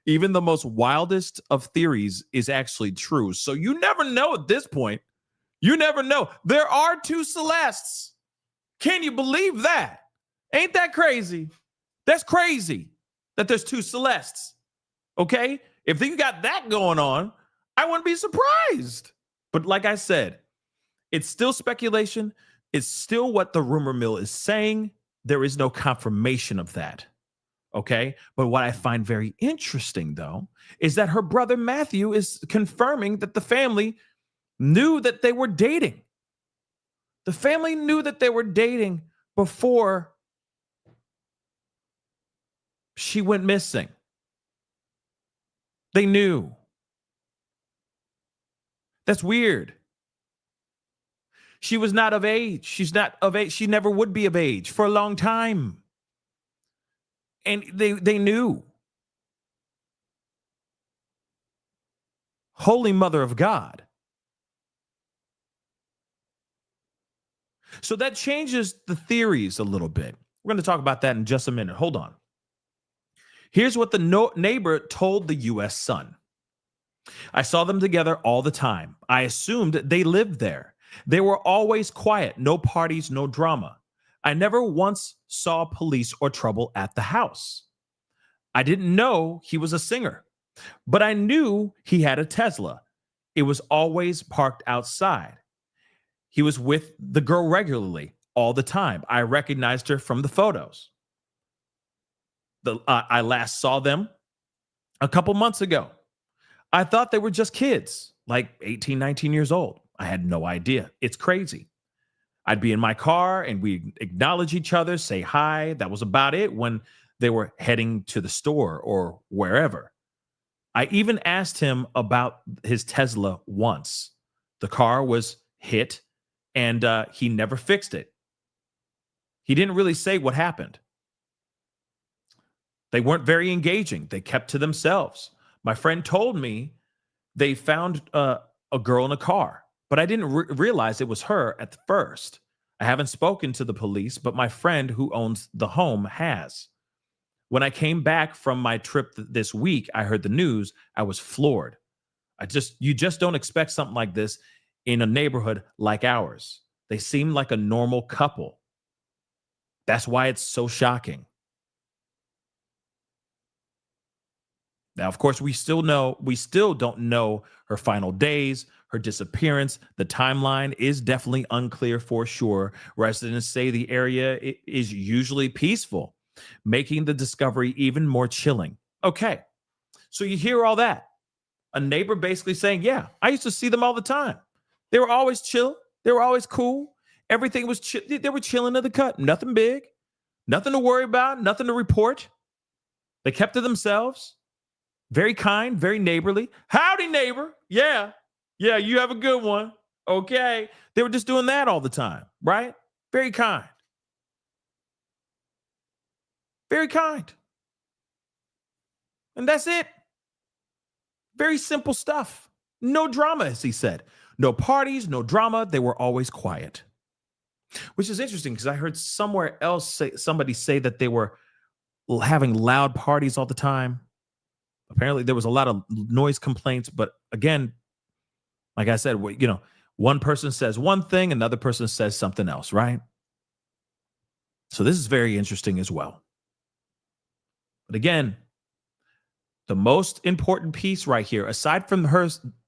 Even the most wildest of theories is actually true. So you never know at this point. You never know. There are two Celestes. Can you believe that? Ain't that crazy? That's crazy that there's two Celestes. Okay? If you got that going on, I wouldn't be surprised. But like I said, it's still speculation. It's still what the rumor mill is saying. There is no confirmation of that. Okay? But what I find very interesting, though, is that her brother Matthew is confirming that the family knew that they were dating. The family knew that they were dating before she went missing. They knew. That's weird. She was not of age. She's not of age. She never would be of age for a long time. And they knew. Holy Mother of God. So that changes the theories a little bit. We're going to talk about that in just a minute. Hold on. Here's what the neighbor told the U.S. Sun. I saw them together all the time. I assumed they lived there. They were always quiet, no parties, no drama. I never once saw police or trouble at the house. I didn't know he was a singer, but I knew he had a Tesla. It was always parked outside. He was with the girl regularly, all the time. I recognized her from the photos. I last saw them a couple months ago. I thought they were just kids, like 18, 19 years old. I had no idea. It's crazy. I'd be in my car and we'd acknowledge each other, say hi. That was about it when they were heading to the store or wherever. I even asked him about his Tesla once. The car was hit and he never fixed it. He didn't really say what happened. They weren't very engaging. They kept to themselves. My friend told me they found a girl in a car, but I didn't realize it was her at first. I haven't spoken to the police, but my friend who owns the home has. When I came back from my trip this week, I heard the news. I was floored. You just don't expect something like this in a neighborhood like ours. They seem like a normal couple. That's why it's so shocking. Now, of course, we still don't know her final days, her disappearance. The timeline is definitely unclear for sure. Residents say the area is usually peaceful, making the discovery even more chilling. Okay, so you hear all that. A neighbor basically saying, yeah, I used to see them all the time. They were always chill. They were always cool. Everything was chill. They were chilling to the cut. Nothing big, nothing to worry about, nothing to report. They kept to themselves. Very kind, very neighborly. Howdy, neighbor. Yeah, you have a good one. Okay. They were just doing that all the time, right? Very kind. Very kind. And that's it. Very simple stuff. No drama, as he said. No parties, no drama. They were always quiet. Which is interesting because I heard somewhere else somebody say that they were having loud parties all the time. Apparently, there was a lot of noise complaints. But again, like I said, one person says one thing, another person says something else, right? So this is very interesting as well. But again, the most important piece right here, aside from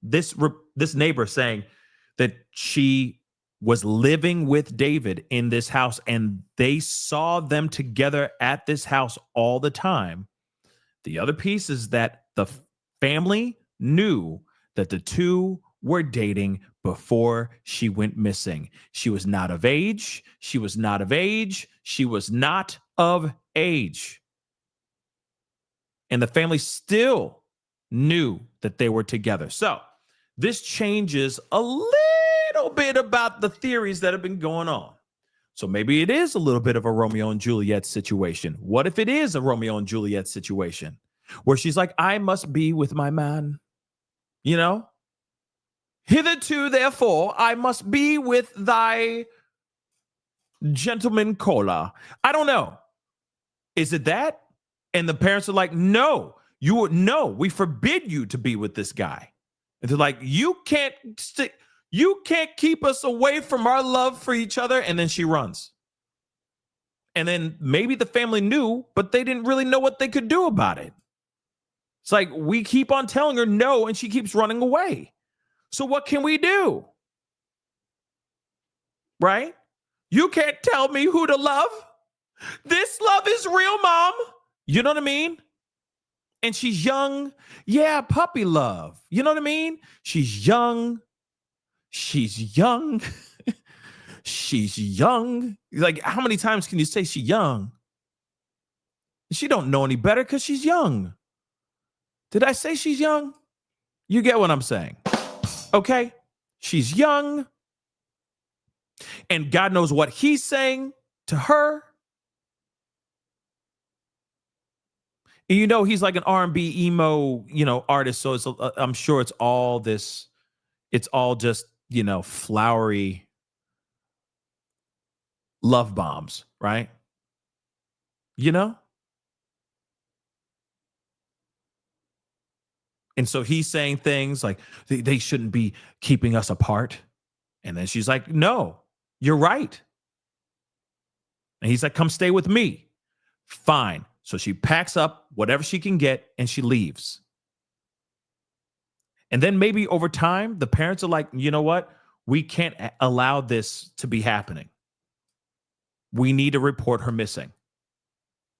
this neighbor saying that she was living with David in this house and they saw them together at this house all the time. The other piece is that the family knew that the two were dating before she went missing. She was not of age. She was not of age. She was not of age. And the family still knew that they were together. So this changes a little bit about the theories that have been going on. So maybe it is a little bit of a Romeo and Juliet situation. What if it is a Romeo and Juliet situation where she's like, I must be with my man, Hitherto, therefore, I must be with thy gentleman Cola. I don't know. Is it that? And the parents are like, no, we forbid you to be with this guy. And they're like, you can't keep us away from our love for each other. And then she runs. And then maybe the family knew, but they didn't really know what they could do about it. It's like we keep on telling her no, and she keeps running away. So what can we do? Right? You can't tell me who to love. This love is real, Mom. You know what I mean? And she's young. Yeah, puppy love. You know what I mean? She's young. She's young. She's young. Like, how many times can you say she's young? She don't know any better because she's young. Did I say she's young? You get what I'm saying. Okay? She's young. And God knows what he's saying to her. And you know, he's like an R&B emo, artist. So it's, I'm sure it's all this, it's all just, flowery love bombs, right? And so he's saying things like they shouldn't be keeping us apart. And then she's like, no, you're right. And he's like, come stay with me. Fine. So she packs up whatever she can get and she leaves. And then maybe over time, the parents are like, you know what? We can't allow this to be happening. We need to report her missing.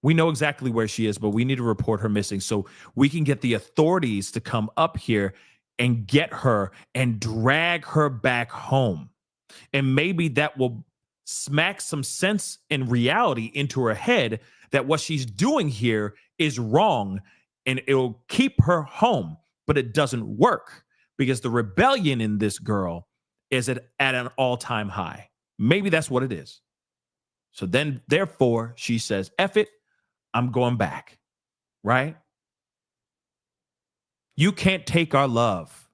We know exactly where she is, but we need to report her missing so we can get the authorities to come up here and get her and drag her back home. And maybe that will smack some sense and reality into her head that what she's doing here is wrong and it'll keep her home. But it doesn't work because the rebellion in this girl is at an all-time high. Maybe that's what it is. So then, therefore, she says, F it, I'm going back, right? You can't take our love.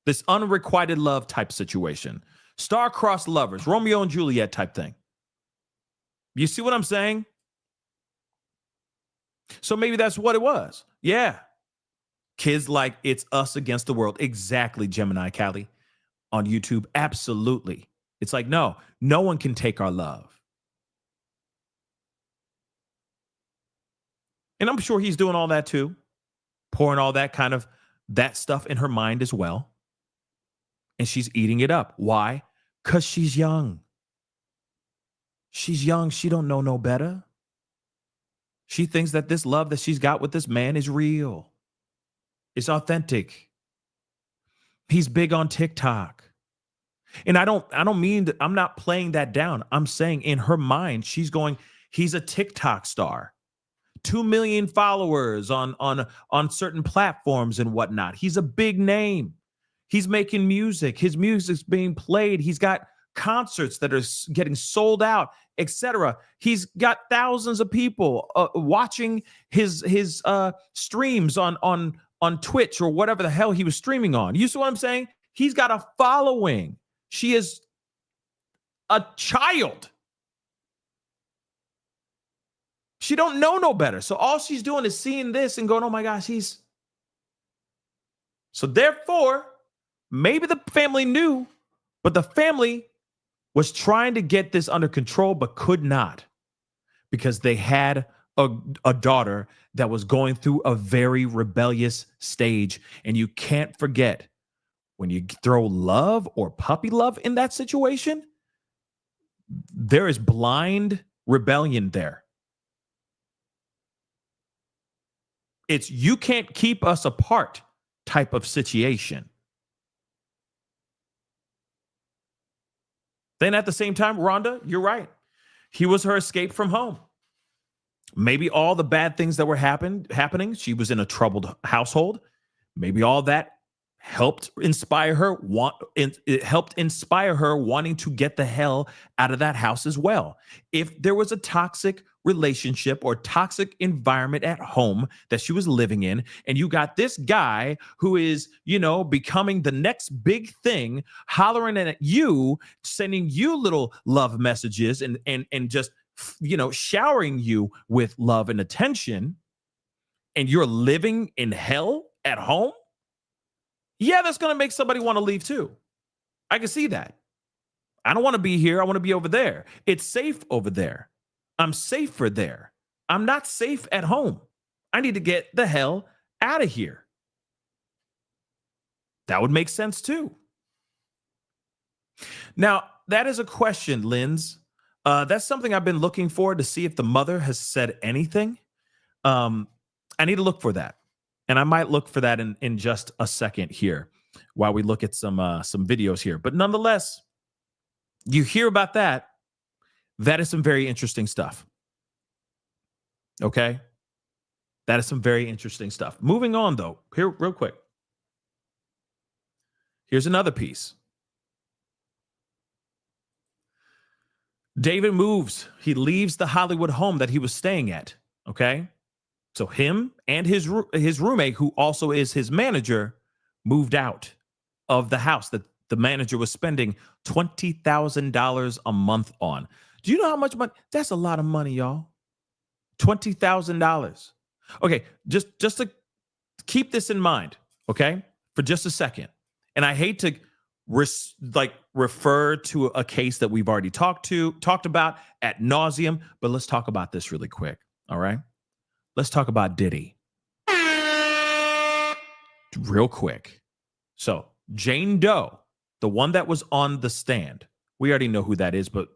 This unrequited love type situation. Star-crossed lovers, Romeo and Juliet type thing. You see what I'm saying? So maybe that's what it was. Yeah. Kids like it's us against the world. Exactly, Gemini Callie on YouTube. Absolutely. It's like, no one can take our love. And I'm sure he's doing all that too, pouring all that kind of that stuff in her mind as well. And she's eating it up. Why? Because she's young. She's young. She don't know no better. She thinks that this love that she's got with this man is real. It's authentic. He's big on TikTok. And I don't mean that I'm not playing that down. I'm saying in her mind, she's going, he's a TikTok star. 2 million followers on certain platforms and whatnot. He's a big name. He's making music. His music's being played. He's got concerts that are getting sold out, etc. He's got thousands of people watching his streams on Twitch or whatever the hell he was streaming on. You see what I'm saying? He's got a following. She is a child. She don't know no better. So all she's doing is seeing this and going, oh my gosh, So therefore, maybe the family knew, but the family was trying to get this under control, but could not because they had a daughter that was going through a very rebellious stage. And you can't forget, when you throw love or puppy love in that situation, there is blind rebellion there. It's you can't keep us apart type of situation. Then at the same time, Rhonda, you're right. He was her escape from home. Maybe all the bad things that were happening, she was in a troubled household. Maybe all that helped inspire her wanting to get the hell out of that house as well. If there was a toxic relationship or toxic environment at home that she was living in, and you got this guy who is, becoming the next big thing, hollering at you, sending you little love messages and just, showering you with love and attention, and you're living in hell at home, yeah, that's going to make somebody want to leave too. I can see that. I don't want to be here. I want to be over there. It's safe over there. I'm safer there. I'm not safe at home. I need to get the hell out of here. That would make sense too. Now, that is a question, Linz. That's something I've been looking for to see if the mother has said anything. I need to look for that. And I might look for that in just a second here while we look at some videos here. But nonetheless, you hear about that. That is some very interesting stuff. Okay? That is some very interesting stuff. Moving on, though, here real quick. Here's another piece. David moves. He leaves the Hollywood home that he was staying at. Okay? So him and his roommate, who also is his manager, moved out of the house that the manager was spending $20,000 a month on. Do you know how much money? That's a lot of money, y'all. $20,000. Okay, just to keep this in mind, okay, for just a second. And I hate to refer to a case that we've already talked about ad nauseum, but let's talk about this really quick. All right, let's talk about Diddy real quick. So Jane Doe, the one that was on the stand, we already know who that is, but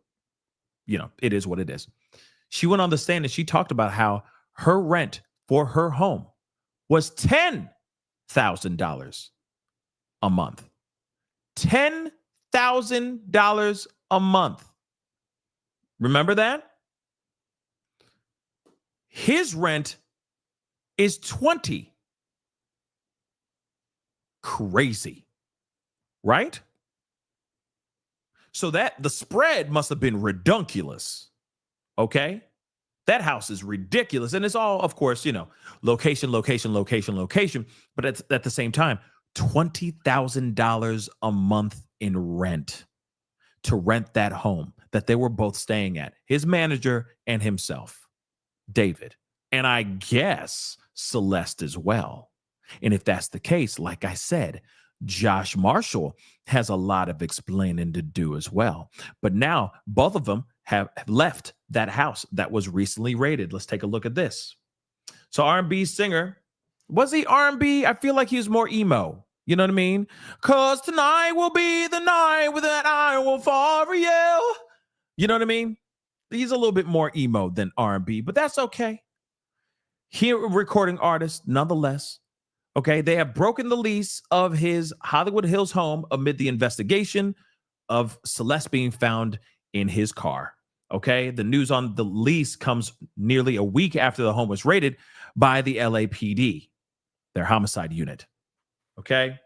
you know, it is what it is. She went on the stand and she talked about how her rent for her home was $10,000 a month. $10,000 a month. Remember that? His rent is 20. Crazy. Right? So that the spread must have been redunculous. Okay? That house is ridiculous. And it's all, of course, you know, location. But at the same time, $20,000 a month in rent to rent that home that they were both staying at, his manager and himself, David, and I guess Celeste as well. And if that's the case, like I said, Josh Marshall has a lot of explaining to do as well. But now both of them have left that house that was recently raided. Let's take a look at this. So R&B singer, was he R&B? I feel like he was more emo. You know what I mean? 'Cause tonight will be the night with that I will fall for you. You know what I mean? He's a little bit more emo than R&B, but that's okay. Here, a recording artist, nonetheless. Okay, they have broken the lease of his Hollywood Hills home amid the investigation of Celeste being found in his car. Okay, the news on the lease comes nearly a week after the home was raided by the LAPD, their homicide unit. Okay.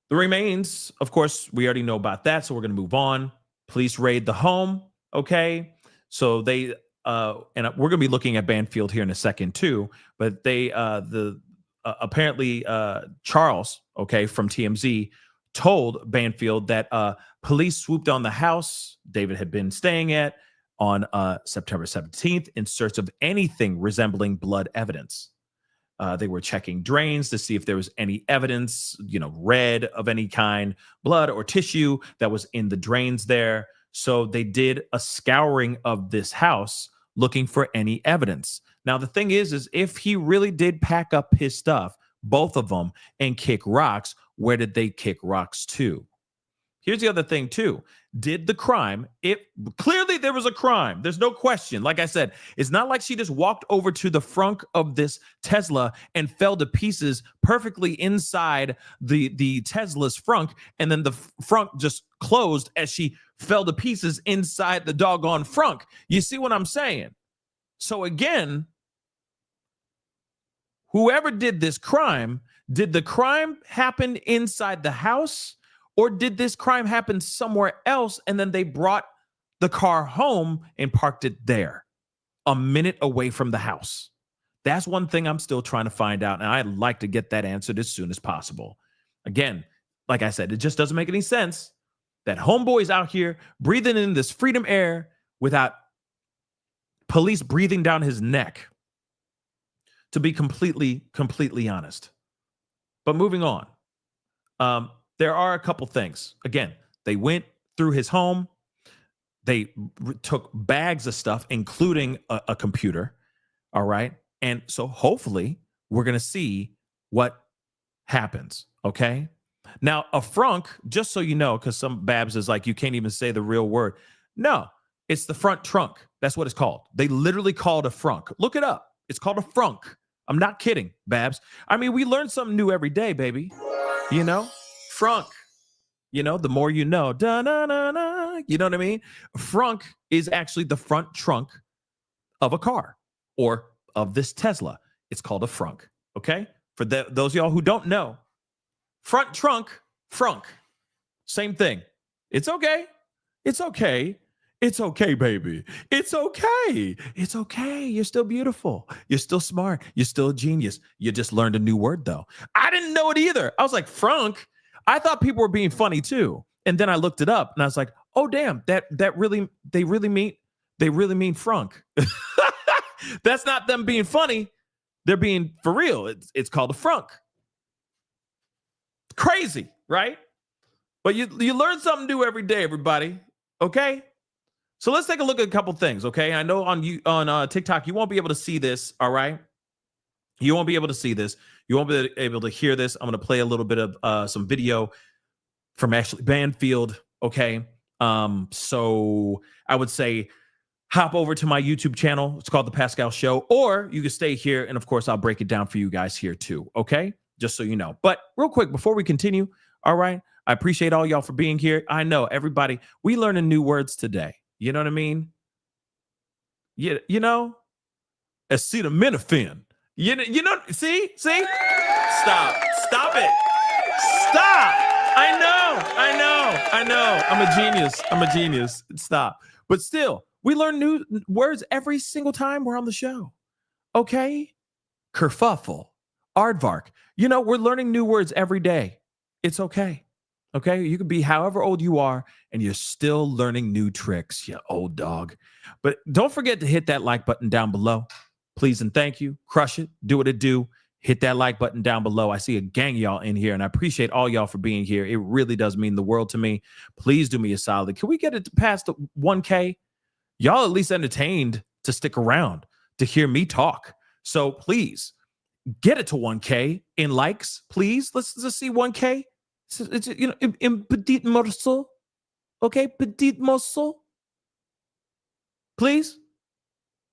The remains, of course, we already know about that, so we're going to move on. Police raid the home. Okay, so they and we're going to be looking at Banfield here in a second too, but they apparently Charles, okay, from TMZ told Banfield that police swooped on the house David had been staying at on September 17th in search of anything resembling blood evidence. They were checking drains to see if there was any evidence, you know, red of any kind, blood or tissue that was in the drains there. So they did a scouring of this house looking for any evidence. Now, the thing is if he really did pack up his stuff, both of them, and kick rocks, where did they kick rocks to? Here's the other thing too. Did the crime, clearly there was a crime. There's no question. Like I said, it's not like she just walked over to the front of this Tesla and fell to pieces perfectly inside the Tesla's front, and then the front just closed as she fell to pieces inside the doggone front. You see what I'm saying? So again, whoever did this crime, did the crime happen inside the house? Or did this crime happen somewhere else and then they brought the car home and parked it there a minute away from the house? That's one thing I'm still trying to find out, and I'd like to get that answered as soon as possible. Again, like I said, it just doesn't make any sense that homeboy's out here breathing in this freedom air without police breathing down his neck, to be completely honest. But moving on. There are a couple things. Again, they went through his home. they took bags of stuff, including a computer. All right. And so hopefully we're going to see what happens. Okay. Now, a frunk, just so you know, because some Babs is like, you can't even say the real word. No, it's the front trunk. That's what it's called. They literally call it a frunk. Look it up. It's called a frunk. I'm not kidding, Babs. I mean, we learn something new every day, baby. You know, frunk. You know, the more you know. Da-na-na-na, you know what I mean? Frunk is actually the front trunk of a car or of this Tesla. It's called a frunk. Okay? For those of y'all who don't know, front trunk, frunk. Same thing. It's okay. It's okay. It's okay, baby. It's okay. It's okay. You're still beautiful. You're still smart. You're still a genius. You just learned a new word, though. I didn't know it either. I was like, frunk. I thought people were being funny too. And then I looked it up and I was like, oh damn, they really mean frunk. That's not them being funny. They're being for real. It's called a frunk. Crazy, right? But you learn something new every day, everybody. Okay? So let's take a look at a couple things, okay? I know on TikTok, you won't be able to see this, all right? You won't be able to see this. You won't be able to hear this. I'm going to play a little bit of some video from Ashley Banfield, okay? So I would say hop over to my YouTube channel. It's called The Pascal Show. Or you can stay here, and of course, I'll break it down for you guys here too, okay? Just so you know. But real quick, before we continue, all right? I appreciate all y'all for being here. I know, everybody, we learning new words today. You know what I mean? Yeah, you know, acetaminophen. You know, see? Stop it. Stop. I know. I'm a genius. Stop. But still, we learn new words every single time we're on the show. Okay? Kerfuffle, aardvark. You know, we're learning new words every day. It's okay. Okay? You can be however old you are, and you're still learning new tricks, you old dog. But don't forget to hit that like button down below. Please and thank you. Crush it. Do what it do. Hit that like button down below. I see a gang of y'all in here, and I appreciate all y'all for being here. It really does mean the world to me. Please do me a solid. Can we get it past the 1K? Y'all at least entertained to stick around to hear me talk. So please get it to 1K in likes, please. Let's just see 1K. It's you know, in petit morceau. Okay, petit morceau. Please.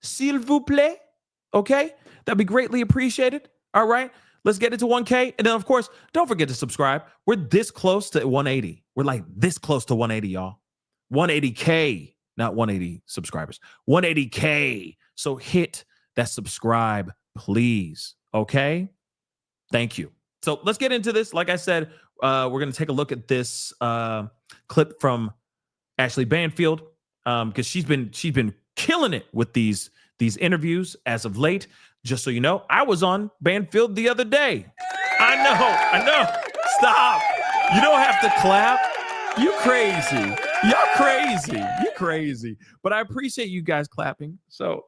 S'il vous plaît. Okay, that'd be greatly appreciated. All right, let's get it to 1K. And then, of course, don't forget to subscribe. We're this close to 180. We're like this close to 180, y'all. 180K, not 180 subscribers. 180K. So hit that subscribe, please. Okay, thank you. So let's get into this. Like I said, we're going to take a look at this clip from Ashley Banfield because she's been killing it with these interviews as of late. Just so you know, I was on Banfield the other day. I know. Stop. You don't have to clap. You crazy. You're crazy. But I appreciate you guys clapping. So,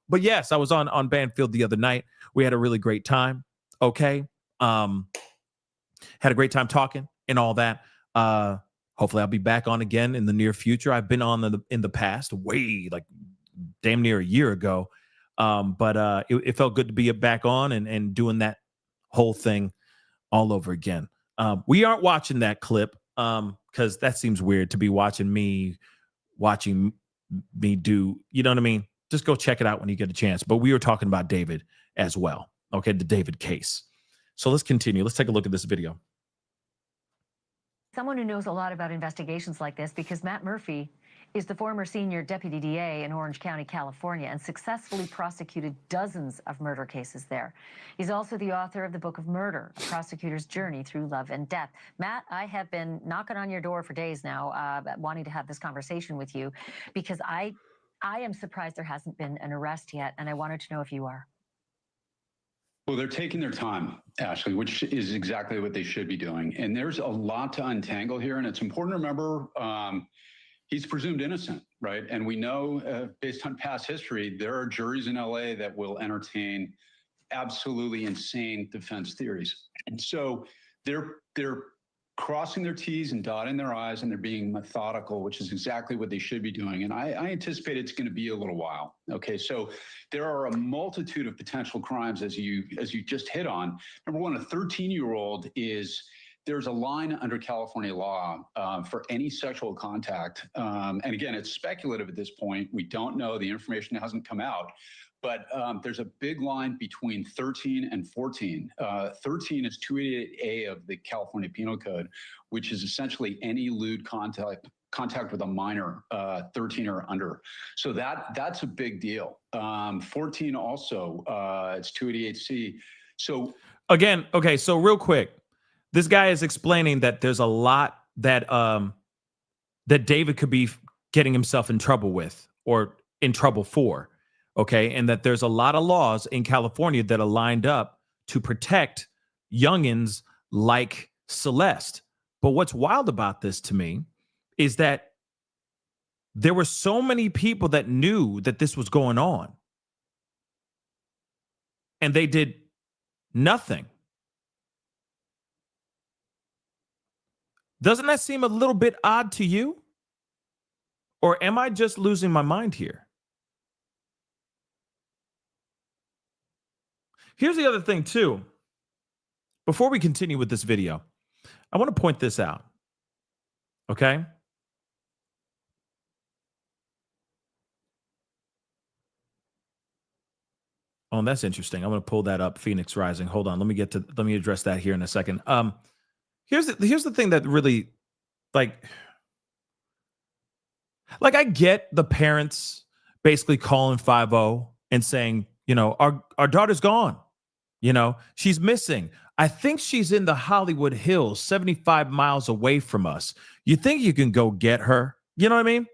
but yes, I was on Banfield the other night. We had a really great time. Okay. Had a great time talking and all that. Hopefully I'll be back on again in the near future. I've been on in the past, way like damn near a year ago. But it felt good to be back on and doing that whole thing all over again. We aren't watching that clip because that seems weird to be watching me do, you know what I mean? Just go check it out when you get a chance. But we were talking about David as well. Okay, the David case. So let's continue. Let's take a look at this video. Someone who knows a lot about investigations like this, because Matt Murphy is the former senior deputy DA in Orange County, California, and successfully prosecuted dozens of murder cases there. He's also the author of the Book of Murder, A Prosecutor's Journey Through Love and Death. Matt, I have been knocking on your door for days now, wanting to have this conversation with you, because I am surprised there hasn't been an arrest yet, and I wanted to know if you are. Well, they're taking their time, Ashley, which is exactly what they should be doing. And there's a lot to untangle here. And it's important to remember he's presumed innocent, right? And we know, based on past history, there are juries in LA that will entertain absolutely insane defense theories. And so they're crossing their T's and dotting their I's, and they're being methodical, which is exactly what they should be doing. And I anticipate it's going to be a little while. Okay, so there are a multitude of potential crimes, as you just hit on. Number one, a 13-year-old there's a line under California law for any sexual contact. And again, it's speculative at this point. We don't know. The information hasn't come out. But there's a big line between 13 and 14. 13 is 288A of the California Penal Code, which is essentially any lewd contact with a minor, 13 or under. So that's a big deal. 14 also, it's 288C. So again, okay, so real quick, this guy is explaining that there's a lot that that David could be getting himself in trouble with or in trouble for. Okay, and that there's a lot of laws in California that are lined up to protect youngins like Celeste. But what's wild about this to me is that there were so many people that knew that this was going on, and they did nothing. Doesn't that seem a little bit odd to you? Or am I just losing my mind here? Here's the other thing, too. Before we continue with this video, I want to point this out. Okay? Oh, that's interesting. I'm going to pull that up, Phoenix Rising. Hold on. Let me address that here in a second. Here's the thing that really, like I get the parents basically calling 5-0 and saying, you know, our daughter's gone. You know, she's missing. I think she's in the Hollywood Hills, 75 miles away from us. You think you can go get her? You know what I mean?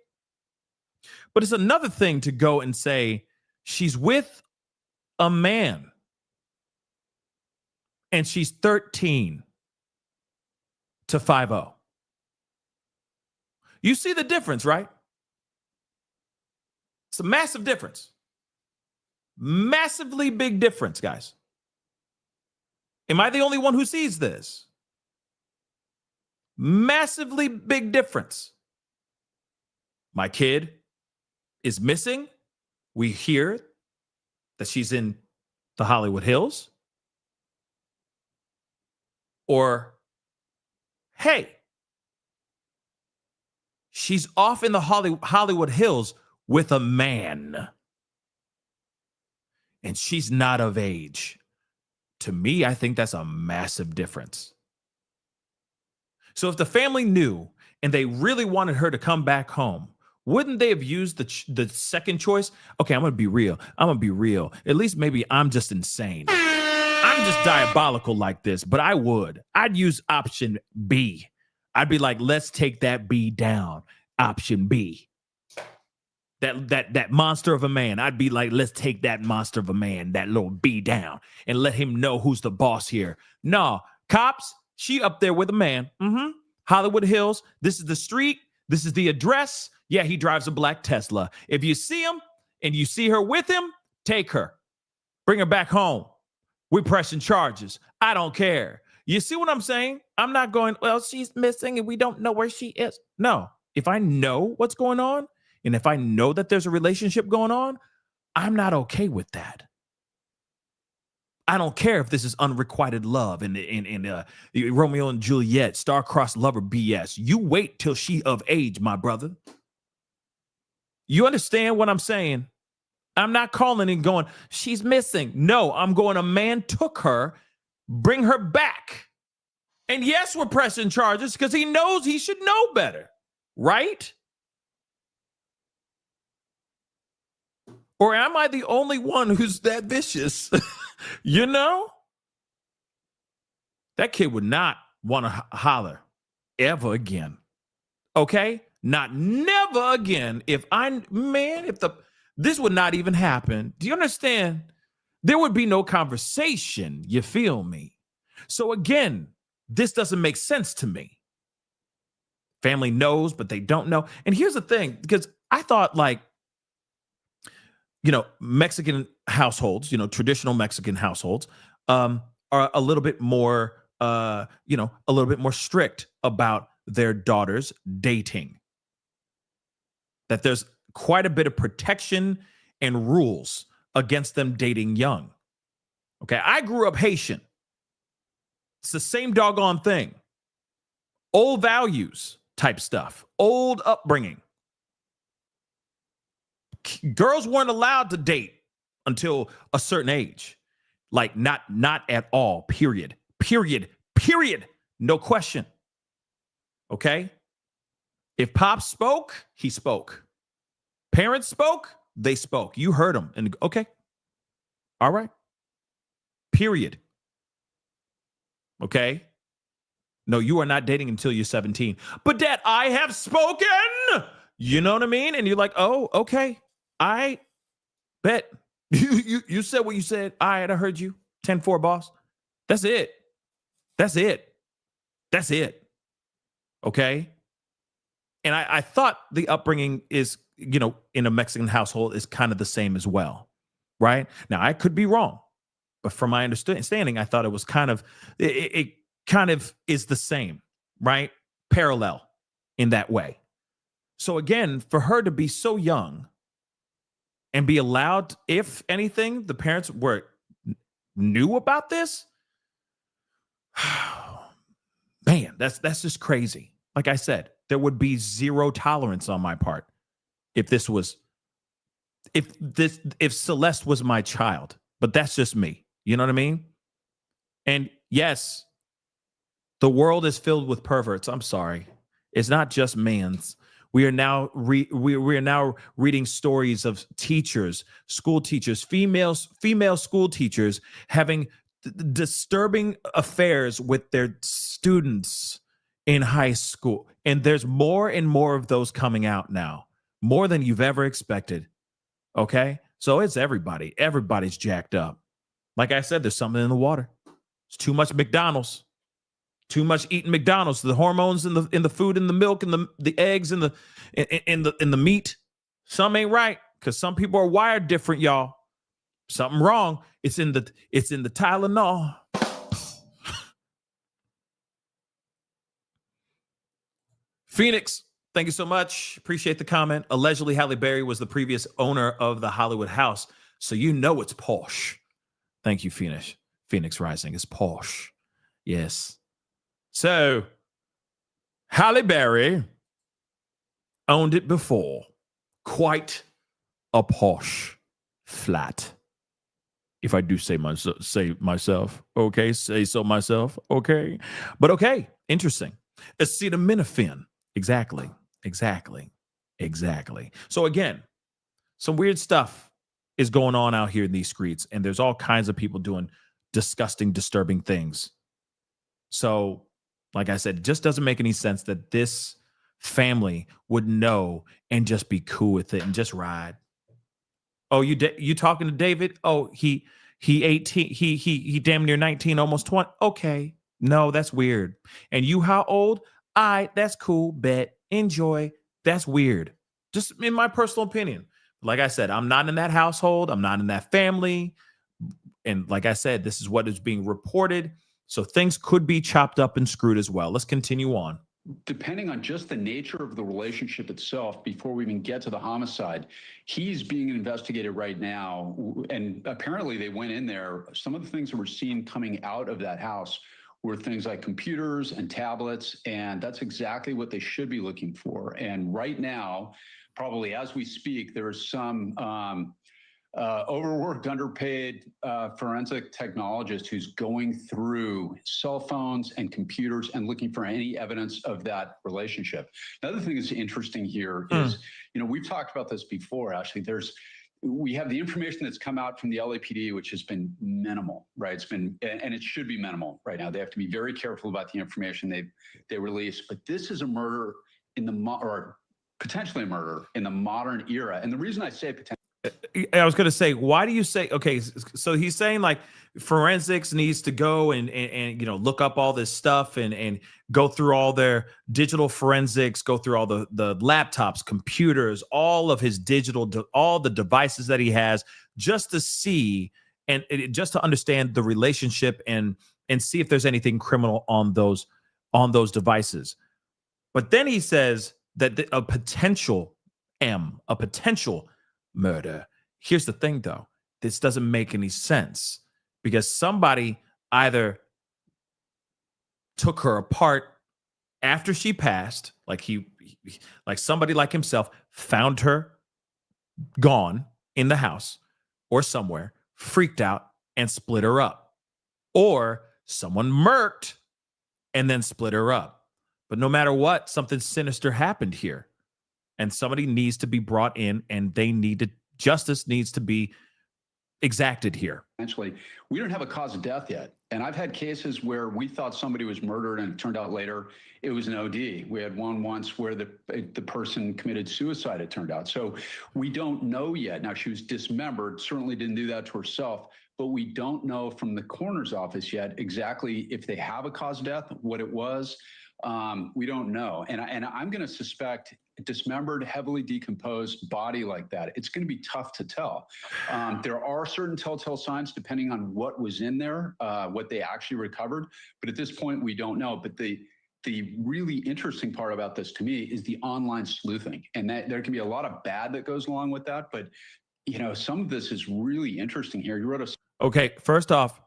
But it's another thing to go and say she's with a man and she's 13 to 5-0. You see the difference, right? It's a massive difference. Massively big difference, guys. Am I the only one who sees this? Massively big difference. My kid is missing. We hear that she's in the Hollywood Hills. Or, hey, she's off in the Hollywood Hills with a man. And she's not of age. To me, I think that's a massive difference. So if the family knew and they really wanted her to come back home, wouldn't they have used the second choice? Okay, I'm going to be real. At least maybe I'm just insane. I'm just diabolical like this, but I'd use option B. I'd be like, let's take that B down. Option B. That monster of a man. I'd be like, let's take that monster of a man, that little B down, and let him know who's the boss here. No, cops, she up there with a man. Hollywood Hills. This is the street. This is the address. Yeah, he drives a black Tesla. If you see him and you see her with him, take her. Bring her back home. We're pressing charges. I don't care. You see what I'm saying? I'm not going, well, she's missing and we don't know where she is. No, if I know what's going on, and if I know that there's a relationship going on, I'm not okay with that. I don't care if this is unrequited love and Romeo and Juliet, star-crossed lover BS. You wait till she of age, my brother. You understand what I'm saying? I'm not calling and going, she's missing. No, I'm going, a man took her, bring her back. And yes, we're pressing charges because he knows he should know better, right? Or am I the only one who's that vicious? You know? That kid would not want to holler ever again. Okay? Never again. This would not even happen. Do you understand? There would be no conversation. You feel me? So again, this doesn't make sense to me. Family knows, but they don't know. And here's the thing, because I thought Mexican households, traditional Mexican households are a little bit more a little bit more strict about their daughters dating. That there's quite a bit of protection and rules against them dating young. Okay, I grew up Haitian. It's the same doggone thing. Old values type stuff, old upbringing. Girls weren't allowed to date until a certain age. Like not at all, period. No question. Okay? If Pop spoke, he spoke. Parents spoke, they spoke. You heard them. And okay. All right. Period. Okay? No, you are not dating until you're 17. But Dad, I have spoken. You know what I mean? And you're like, oh, okay. I bet. You said what you said. All right, I heard you. 10-4, boss. That's it. Okay? And I thought the upbringing is, in a Mexican household is kind of the same as well, right? Now, I could be wrong, but from my understanding, I thought it was kind of, it kind of is the same, right? Parallel in that way. So again, for her to be so young and be allowed, if anything, the parents knew about this, man, that's just crazy. Like I said, there would be zero tolerance on my part if Celeste was my child. But that's just me. You know what I mean? And yes, the world is filled with perverts. I'm sorry. It's not just man's. We are now we are now reading stories of teachers, school teachers, female school teachers having disturbing affairs with their students in high school. And there's more and more of those coming out now, more than you've ever expected. Okay? So it's everybody. Everybody's jacked up. Like I said, there's something in the water. It's too much McDonald's. Too much eating McDonald's. The hormones in the food, in the milk, and the eggs, and the meat. Some ain't right, because some people are wired different, y'all. Something wrong. It's in the Tylenol. Phoenix, thank you so much. Appreciate the comment. Allegedly, Halle Berry was the previous owner of the Hollywood house, so you know it's posh. Thank you, Phoenix. Phoenix Rising is posh. Yes. So, Halle Berry owned it before. Quite a posh flat. If I do say myself, okay, say so myself, okay. But okay, interesting. Acetaminophen. Exactly. So again, some weird stuff is going on out here in these streets, and there's all kinds of people doing disgusting, disturbing things. So, like I said, it just doesn't make any sense that this family would know and just be cool with it and just ride. Oh, you talking to David? Oh, he 18, he damn near 19, almost 20. Okay. No, that's weird. And you how old? That's cool. Bet. Enjoy. That's weird. Just in my personal opinion. Like I said, I'm not in that household. I'm not in that family. And like I said, this is what is being reported. So things could be chopped up and screwed as well. Let's continue on. Depending on just the nature of the relationship itself, before we even get to the homicide, he's being investigated right now. And apparently they went in there. Some of the things that we're seeing coming out of that house were things like computers and tablets. And that's exactly what they should be looking for. And right now, probably as we speak, there is some overworked, underpaid forensic technologist who's going through cell phones and computers and looking for any evidence of that relationship. Another thing that's interesting here is, we've talked about this before, Ashley. We have the information that's come out from the LAPD, which has been minimal, right? It's been, and it should be minimal right now. They have to be very careful about the information they release. But this is a murder or potentially a murder in the modern era. And the reason I say potentially, I was going to say, why do you say, okay, so he's saying like forensics needs to go and look up all this stuff and go through all their digital forensics, go through all the laptops, computers, all of his all the devices that he has, just to see and just to understand the relationship and and see if there's anything criminal on those devices. But then he says that a potential murder. Here's the thing, though. This doesn't make any sense because somebody either took her apart after she passed, like somebody like himself found her gone in the house or somewhere, freaked out and split her up, or someone murked and then split her up. But no matter what, something sinister happened here, and somebody needs to be brought in, and justice needs to be exacted here. Essentially, we don't have a cause of death yet. And I've had cases where we thought somebody was murdered and it turned out later it was an OD. We had one once where the person committed suicide, it turned out. So we don't know yet. Now, she was dismembered, certainly didn't do that to herself, but we don't know from the coroner's office yet exactly if they have a cause of death, what it was. We don't know. And I'm going to suspect a dismembered, heavily decomposed body like that, it's going to be tough to tell. There are certain telltale signs depending on what was in there, what they actually recovered. But at this point, we don't know. But the really interesting part about this to me is the online sleuthing. And that there can be a lot of bad that goes along with that. But, some of this is really interesting here. You wrote a... Okay, first off,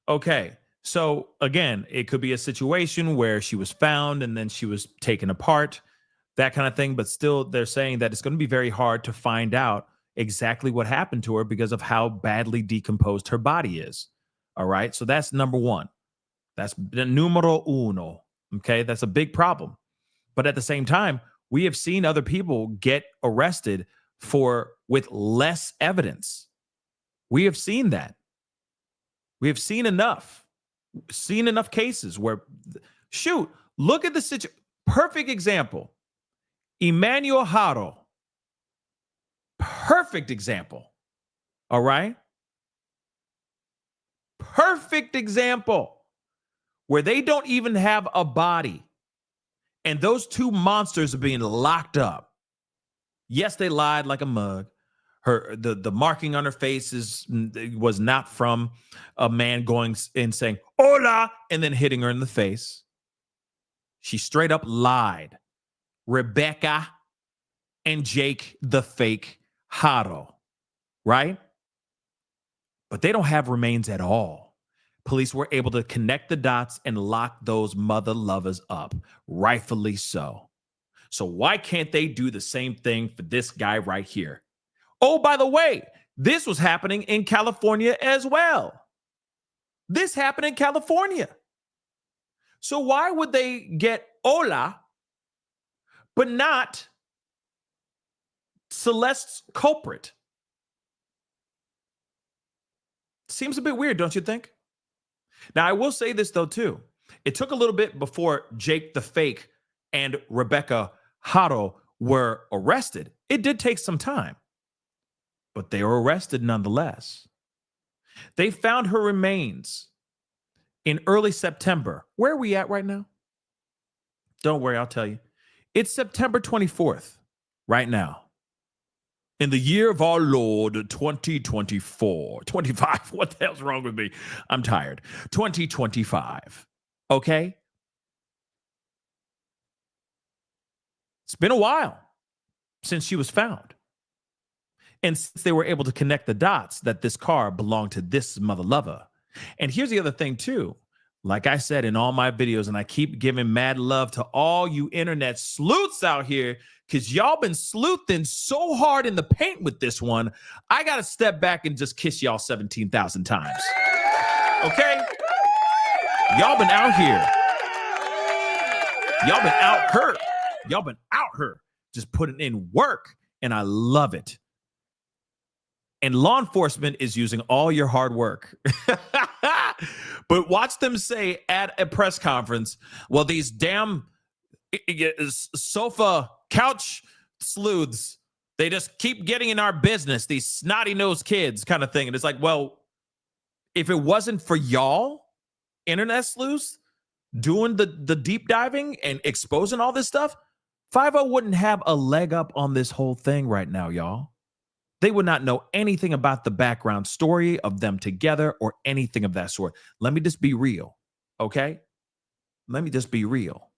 okay. So again, it could be a situation where she was found and then she was taken apart, that kind of thing. But still, they're saying that it's going to be very hard to find out exactly what happened to her because of how badly decomposed her body is. All right. So that's number one. That's the numero uno. Okay. That's a big problem. But at the same time, we have seen other people get arrested with less evidence. We have seen that. We have seen enough cases where, look at the situation. Perfect example. Emmanuel Haro. Perfect example. All right. Perfect example where they don't even have a body and those two monsters are being locked up. Yes, they lied like a mug. The marking on her face was not from a man going and saying hola and then hitting her in the face. She straight up lied. Rebecca and Jake the fake Haro, right? But they don't have remains at all. Police were able to connect the dots and lock those mother lovers up, rightfully so. So why can't they do the same thing for this guy right here? Oh, by the way, this was happening in California as well. This happened in California. So why would they get Ola, but not Celeste's culprit? Seems a bit weird, don't you think? Now, I will say this, though, too. It took a little bit before Jake the fake and Rebecca Haro were arrested. It did take some time, but they were arrested nonetheless. They found her remains in early September. Where are we at right now? Don't worry, I'll tell you. It's September 24th right now. In the year of our Lord, 2024. 25, what the hell's wrong with me? I'm tired. 2025, okay? It's been a while since she was found. And since they were able to connect the dots that this car belonged to this mother lover. And here's the other thing too. Like I said in all my videos, and I keep giving mad love to all you internet sleuths out here, because y'all been sleuthing so hard in the paint with this one, I got to step back and just kiss y'all 17,000 times. Okay? Y'all been out here. Y'all been out her. Y'all been out her. Just putting in work, and I love it. And law enforcement is using all your hard work. But watch them say at a press conference, well, these damn sofa couch sleuths, they just keep getting in our business, these snotty-nosed kids kind of thing. And it's like, well, if it wasn't for y'all, internet sleuths, doing the deep diving and exposing all this stuff, 5-0 wouldn't have a leg up on this whole thing right now, y'all. They would not know anything about the background story of them together or anything of that sort. Let me just be real, okay? Let me just be real.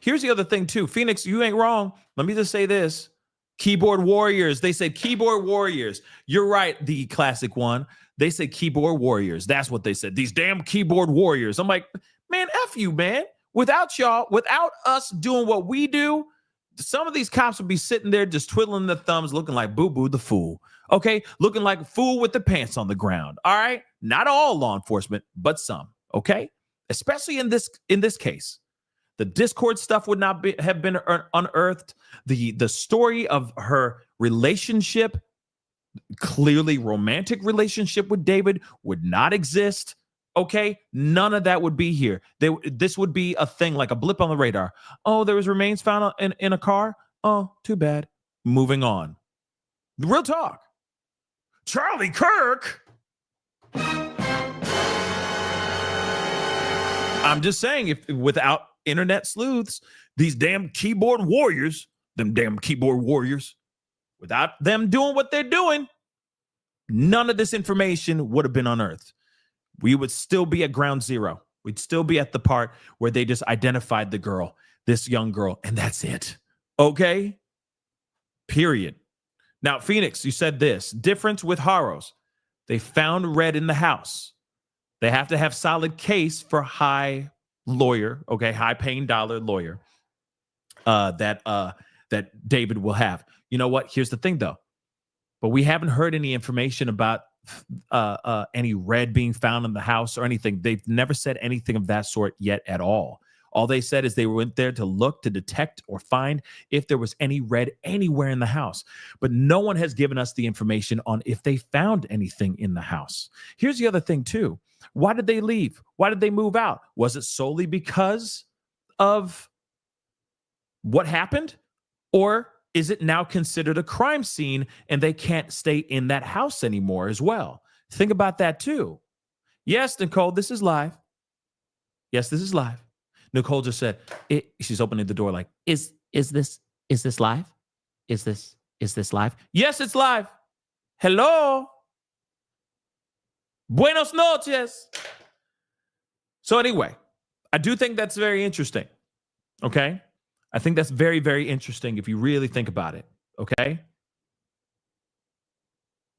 Here's the other thing, too. Phoenix, you ain't wrong. Let me just say this. Keyboard warriors. They said keyboard warriors. You're right, the classic one. They said keyboard warriors. That's what they said. These damn keyboard warriors. I'm like, man, F you, man. Without y'all, without us doing what we do, some of these cops would be sitting there just twiddling their thumbs, looking like Boo-Boo the Fool. Okay? Looking like a fool with the pants on the ground. All right? Not all law enforcement, but some. Okay? Especially in this case. The Discord stuff would not have been unearthed. The story of her relationship, clearly romantic relationship with David, would not exist. Okay, none of that would be here. This would be a thing like a blip on the radar. Oh, there was remains found in a car. Oh, too bad. Moving on. Real talk. Charlie Kirk. I'm just saying, if without internet sleuths, these damn keyboard warriors, without them doing what they're doing, none of this information would have been unearthed. We would still be at ground zero. We'd still be at the part where they just identified the girl, this young girl, and that's it. Okay? Period. Now, Phoenix, you said this. Difference with Haros. They found Red in the house. They have to have solid case for high paying dollar lawyer that David will have. You know what? Here's the thing, though. But we haven't heard any information about any Red being found in the house or anything. They've never said anything of that sort yet at all. All they said is they went there to look, to detect, or find if there was any Red anywhere in the house. But no one has given us the information on if they found anything in the house. Here's the other thing, too. Why did they leave? Why did they move out? Was it solely because of what happened? Or is it now considered a crime scene and they can't stay in that house anymore as well? Think about that too. Yes, Nicole, this is live. Yes, this is live. Nicole just said, she's opening the door like, is this live? Is this live? Yes, it's live. Hello. Buenos noches. So anyway, I do think that's very interesting. Okay? I think that's very, very interesting if you really think about it. Okay?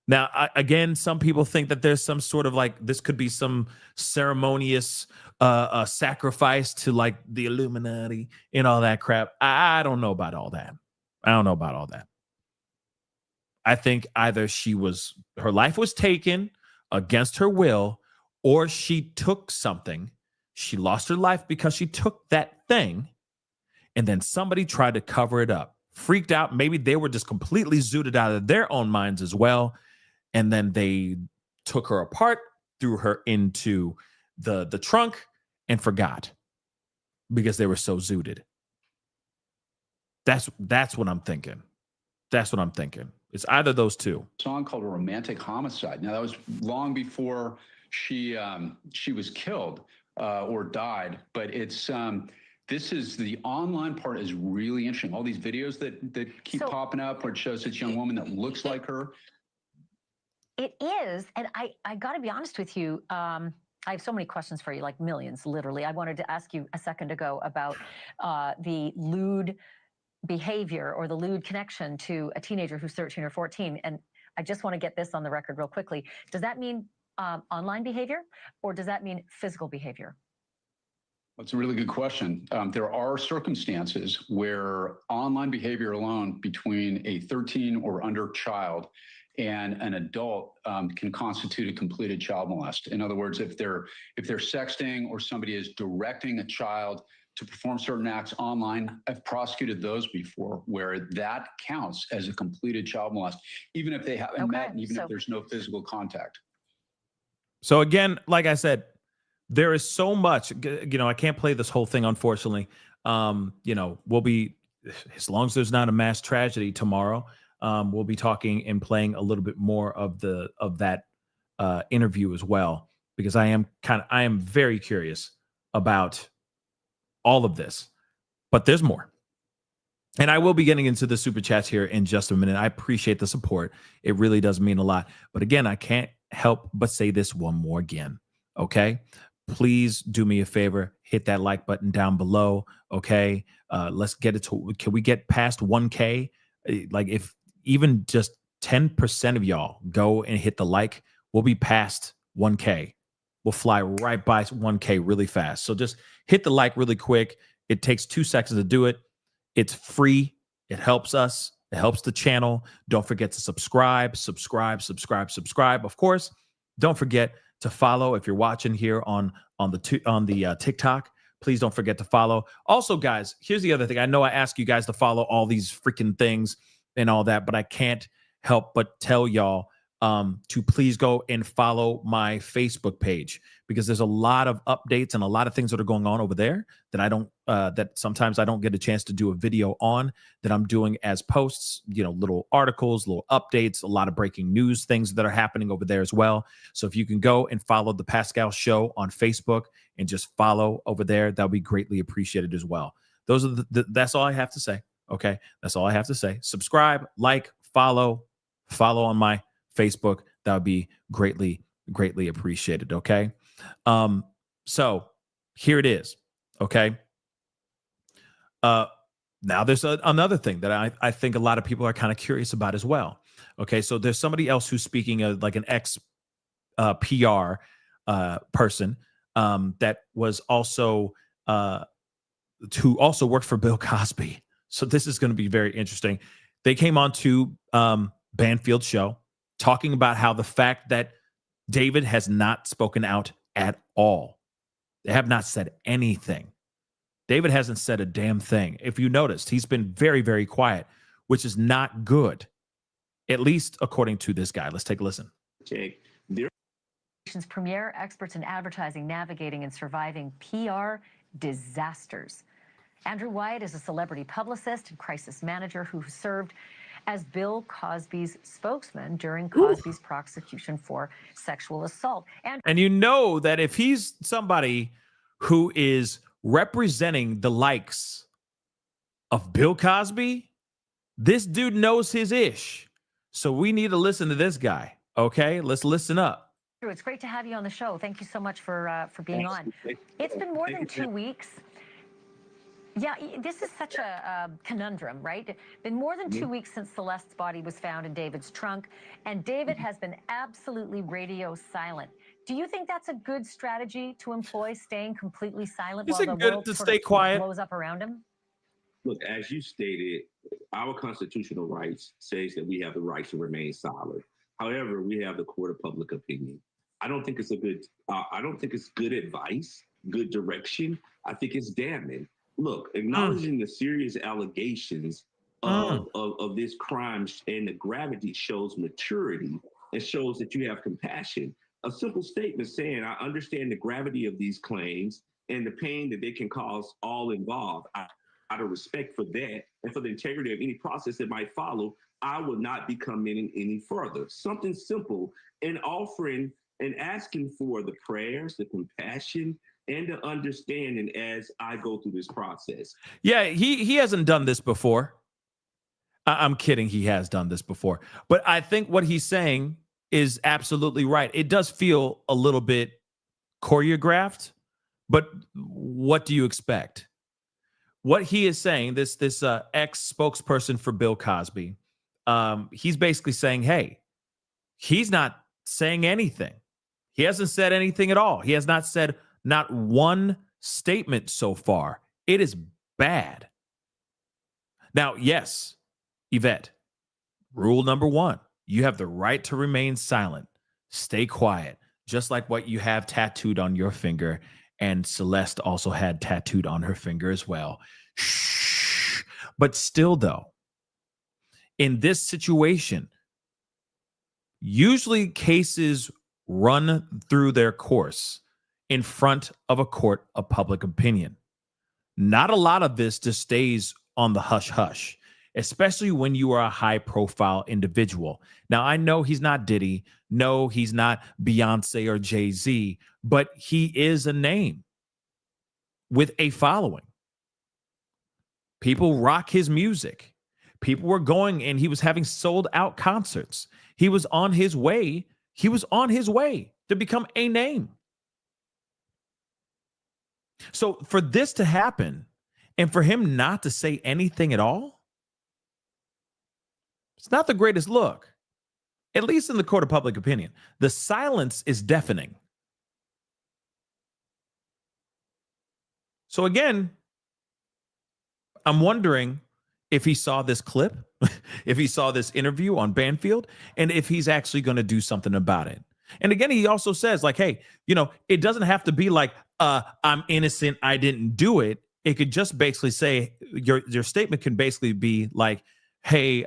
Now, again, some people think that there's some sort of like, this could be some ceremonious sacrifice to like the Illuminati and all that crap. I don't know about all that. I think either her life was taken against her will, or she took something. She lost her life because she took that thing, and then somebody tried to cover it up. Freaked out. Maybe they were just completely zooted out of their own minds as well. And then they took her apart, threw her into the trunk, and forgot because they were so zooted. That's what I'm thinking. It's either those two. A song called A Romantic Homicide. Now, that was long before she was killed or died, but it's this is the online part is really interesting. All these videos that keep popping up where it shows this young woman that looks like her. It is, and I got to be honest with you. I have so many questions for you, like millions, literally. I wanted to ask you a second ago about the lewd behavior or the lewd connection to a teenager who's 13 or 14. And I just want to get this on the record real quickly. Does that mean online behavior, or does that mean physical behavior? That's a really good question. There are circumstances where online behavior alone between a 13 or under child and an adult can constitute a completed child molest. In other words, if they're sexting or somebody is directing a child to perform certain acts online, I've prosecuted those before where that counts as a completed child molest, even if they haven't met and even if there's no physical contact. So again, like I said, there is so much, I can't play this whole thing, unfortunately. We'll be, as long as there's not a mass tragedy tomorrow, we'll be talking and playing a little bit more of that interview as well, because I am very curious about all of this, but there's more. And I will be getting into the super chats here in just a minute. I appreciate the support. It really does mean a lot. But again, I can't help but say this one more again. Okay. Please do me a favor. Hit that like button down below. Okay. Let's get it to, can we get past 1K? Like if even just 10% of y'all go and hit the like, we'll be past 1K. We'll fly right by 1K really fast. So just hit the like really quick. It takes 2 seconds to do it. It's free. It helps us. It helps the channel. Don't forget to subscribe. Of course, don't forget to follow if you're watching here on the TikTok. Please don't forget to follow. Also, guys, here's the other thing. I know I ask you guys to follow all these freaking things and all that, but I can't help but tell y'all to please go and follow my Facebook page, because there's a lot of updates and a lot of things that are going on over there that I don't, that sometimes I don't get a chance to do a video on, that I'm doing as posts, little articles, little updates, a lot of breaking news things that are happening over there as well. So if you can go and follow the Pascal Show on Facebook and just follow over there, that'll be greatly appreciated as well. Those are that's all I have to say. Okay. That's all I have to say. Subscribe, like, follow on my Facebook. That would be greatly appreciated. Okay. So here it is. Okay. Now there's another thing that I think a lot of people are kind of curious about as well. Okay. So there's somebody else who's speaking like an ex PR person that was also who also worked for Bill Cosby. So this is going to be very interesting. They came on to Banfield's show talking about how the fact that David has not spoken out at all. They have not said anything. David hasn't said a damn thing. If you noticed, he's been very, very quiet, which is not good, at least according to this guy. Let's take a listen. Okay. Premier experts in advertising, navigating and surviving PR disasters. Andrew White is a celebrity publicist and crisis manager who served as Bill Cosby's spokesman during Cosby's prosecution for sexual assault. And you know that if he's somebody who is representing the likes of Bill Cosby, this dude knows his ish. So we need to listen to this guy. Okay, let's listen up. It's great to have you on the show. Thank you so much for being on. It's been more than 2 weeks. Yeah, this is such a conundrum, right? It's been more than 2 weeks since Celeste's body was found in David's trunk, and David has been absolutely radio silent. Do you think that's a good strategy to employ, staying completely silent Is while it the good world to sort stay of quiet? blows up around him? Look, as you stated, our constitutional rights says that we have the right to remain silent. However, we have the court of public opinion. I don't think it's good advice, good direction. I think it's damning. Look, acknowledging the serious allegations of this crime and the gravity shows maturity and shows that you have compassion. A simple statement saying, I understand the gravity of these claims and the pain that they can cause all involved. Out of respect for that and for the integrity of any process that might follow, I will not be commenting any further. Something simple, and offering and asking for the prayers, the compassion, and the understanding as I go through this process. Yeah, he hasn't done this before. I'm kidding. He has done this before. But I think what he's saying is absolutely right. It does feel a little bit choreographed, but what do you expect? What he is saying, this ex-spokesperson for Bill Cosby, he's basically saying, hey, he's not saying anything. He hasn't said anything at all. He has not said not one statement so far. It is bad. Now, yes, Yvette, rule number 1, you have the right to remain silent. Stay quiet, just like what you have tattooed on your finger. And Celeste also had tattooed on her finger as well. Shh. But still, though, in this situation, usually cases run through their course in front of a court of public opinion. Not a lot of this just stays on the hush hush, especially when you are a high profile individual. Now, I know he's not Diddy. No, he's not Beyonce or Jay-Z, but he is a name with a following. People rock his music. People were going and he was having sold out concerts. He was on his way. He was on his way to become a name. So for this to happen and for him not to say anything at all, it's not the greatest look, at least in the court of public opinion. The silence is deafening. So again, I'm wondering if he saw this clip, if he saw this interview on Banfield, and if he's actually going to do something about it. And again, he also says, like, hey, it doesn't have to be like, I'm innocent, I didn't do it. It could just basically say, your statement can basically be like, hey,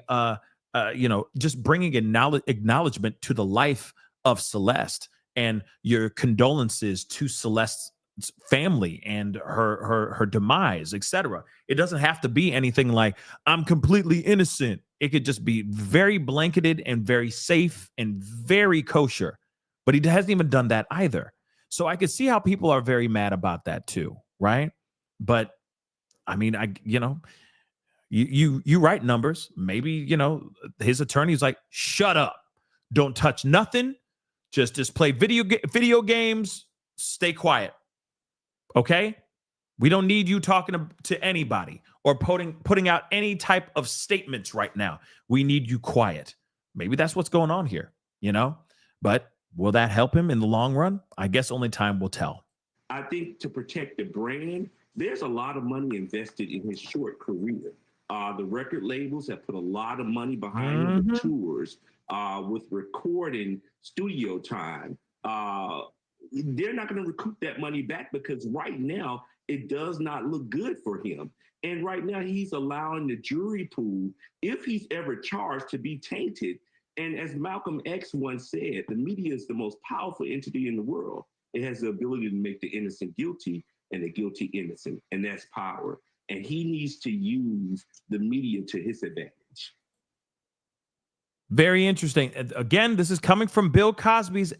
just bringing acknowledgement to the life of Celeste and your condolences to Celeste's family and her demise, etc. It doesn't have to be anything like, I'm completely innocent. It could just be very blanketed and very safe and very kosher. But he hasn't even done that either. So I could see how people are very mad about that too, right? But I mean, you write numbers. Maybe, his attorney's like, shut up. Don't touch nothing. Just play video games. Stay quiet. Okay? We don't need you talking to anybody or putting out any type of statements right now. We need you quiet. Maybe that's what's going on here, But will that help him in the long run? I guess only time will tell. I think to protect the brand, there's a lot of money invested in his short career. The record labels have put a lot of money behind him with tours, with recording studio time. They're not going to recoup that money back because right now it does not look good for him. And right now he's allowing the jury pool, if he's ever charged, to be tainted. And as Malcolm X once said, the media is the most powerful entity in the world. It has the ability to make the innocent guilty and the guilty innocent, and that's power. And he needs to use the media to his advantage. Very interesting. Again, this is coming from Bill Cosby's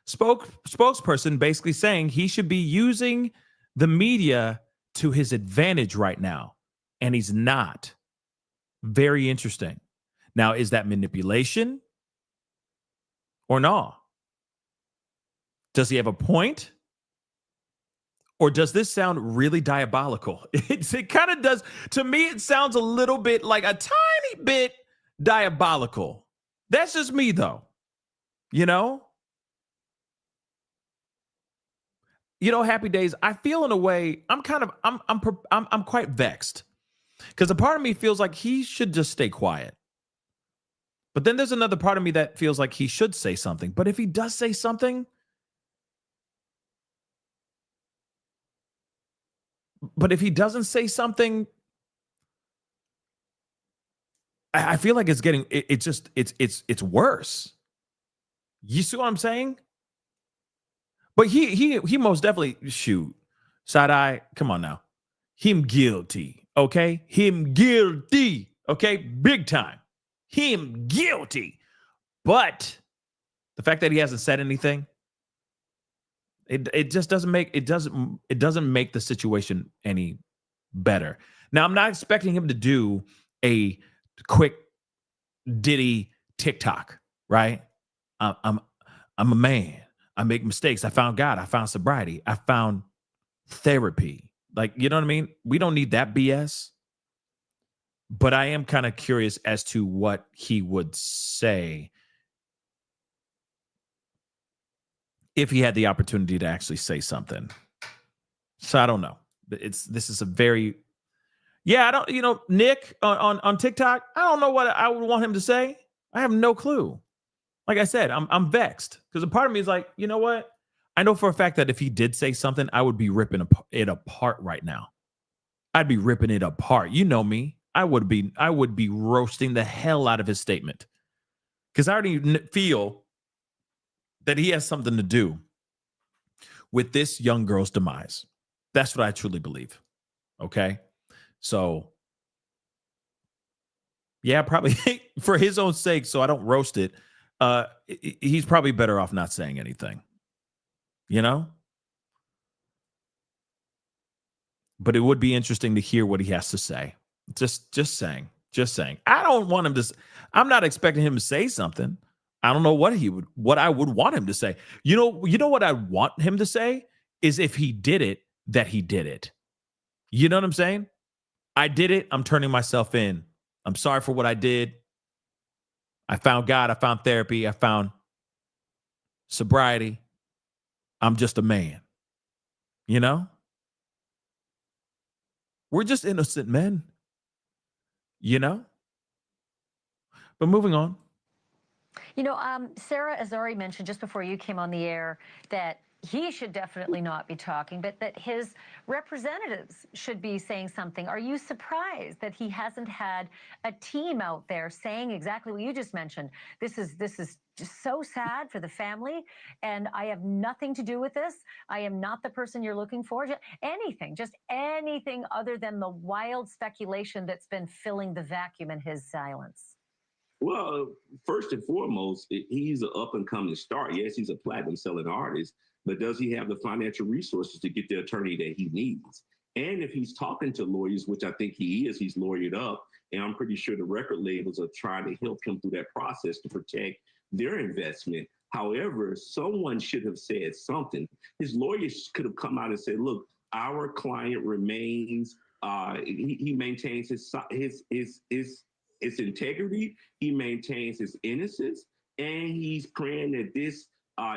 spokesperson, basically saying he should be using the media to his advantage right now, and he's not. Very interesting. Now, is that manipulation or no? Does he have a point? Or does this sound really diabolical? It kind of does. To me, it sounds a little bit like a tiny bit diabolical. That's just me, though. Happy Days, I feel in a way, I'm quite vexed. Because a part of me feels like he should just stay quiet. But then there's another part of me that feels like he should say something. But if he does say something, but if he doesn't say something, I feel like it's getting, it's worse. You see what I'm saying? But he most definitely, shoot, side eye, come on now. Him guilty, okay? Him guilty, okay? Big time. Him guilty. But the fact that he hasn't said anything, it just doesn't make make the situation any better. Now, I'm not expecting him to do a quick ditty TikTok, right? I'm a man. I make mistakes. I found God. I found sobriety. I found therapy. Like, you know what I mean? We don't need that BS. But I am kind of curious as to what he would say if he had the opportunity to actually say something. So I don't know. This is a very, I don't, Nick on TikTok, I don't know what I would want him to say. I have no clue. Like I said, I'm vexed because a part of me is like, you know what? I know for a fact that if he did say something, I would be ripping it apart right now. I'd be ripping it apart. You know me. I would be roasting the hell out of his statement because I already feel that he has something to do with this young girl's demise. That's what I truly believe. Okay. So yeah, probably for his own sake, so I don't roast it. He's probably better off not saying anything, but it would be interesting to hear what he has to say. Just saying. I don't want him to. I'm not expecting him to say something. I don't know what I would want him to say. You know what I want him to say is if he did it, that he did it. You know what I'm saying? I did it. I'm turning myself in. I'm sorry for what I did. I found God. I found therapy. I found sobriety. I'm just a man. You know? We're just innocent men. You know? But moving on. You know, Sarah Azari mentioned just before you came on the air that he should definitely not be talking, but that his representatives should be saying something. Are you surprised that he hasn't had a team out there saying exactly what you just mentioned? This is just so sad for the family, and I have nothing to do with this. I am not the person you're looking for. Just anything other than the wild speculation that's been filling the vacuum in his silence. Well, first and foremost, he's an up-and-coming star. Yes, he's a platinum-selling artist, but does he have the financial resources to get the attorney that he needs? And if he's talking to lawyers, which I think he is, he's lawyered up, and I'm pretty sure the record labels are trying to help him through that process to protect their investment. However, someone should have said something. His lawyers could have come out and said, look, our client remains, he maintains his integrity, he maintains his innocence, and he's praying that this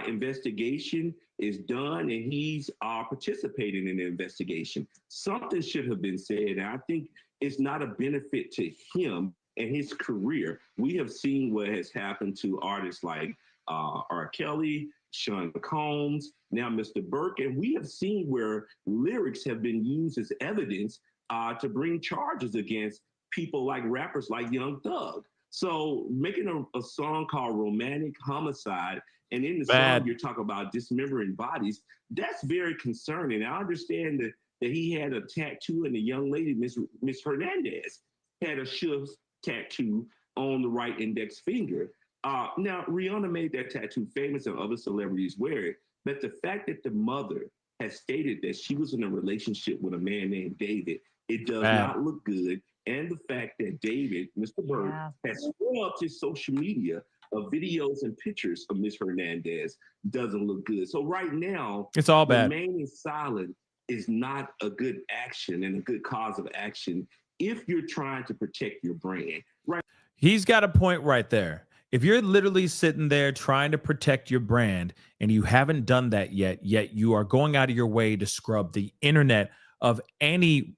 investigation is done and he's participating in the investigation. Something should have been said, and I think it's not a benefit to him and his career. We have seen what has happened to artists like R. Kelly, Sean Combs, now Mr. Burke, and we have seen where lyrics have been used as evidence to bring charges against people like rappers like Young Thug. So making a song called Romantic Homicide, and in the song you're talking about dismembering bodies, that's very concerning. I understand that he had a tattoo, and the young lady, Miss Hernandez, had a shift tattoo on the right index finger. Now, Rihanna made that tattoo famous and other celebrities wear it, but the fact that the mother has stated that she was in a relationship with a man named David, it does not look good. And the fact that David, Mr. Burke, has scrubbed his social media of videos and pictures of Miss Hernandez doesn't look good. So right now, it's all bad. Remaining silent is not a good action and a good cause of action if you're trying to protect your brand. Right? He's got a point right there. If you're literally sitting there trying to protect your brand and you haven't done that yet you are going out of your way to scrub the internet of anything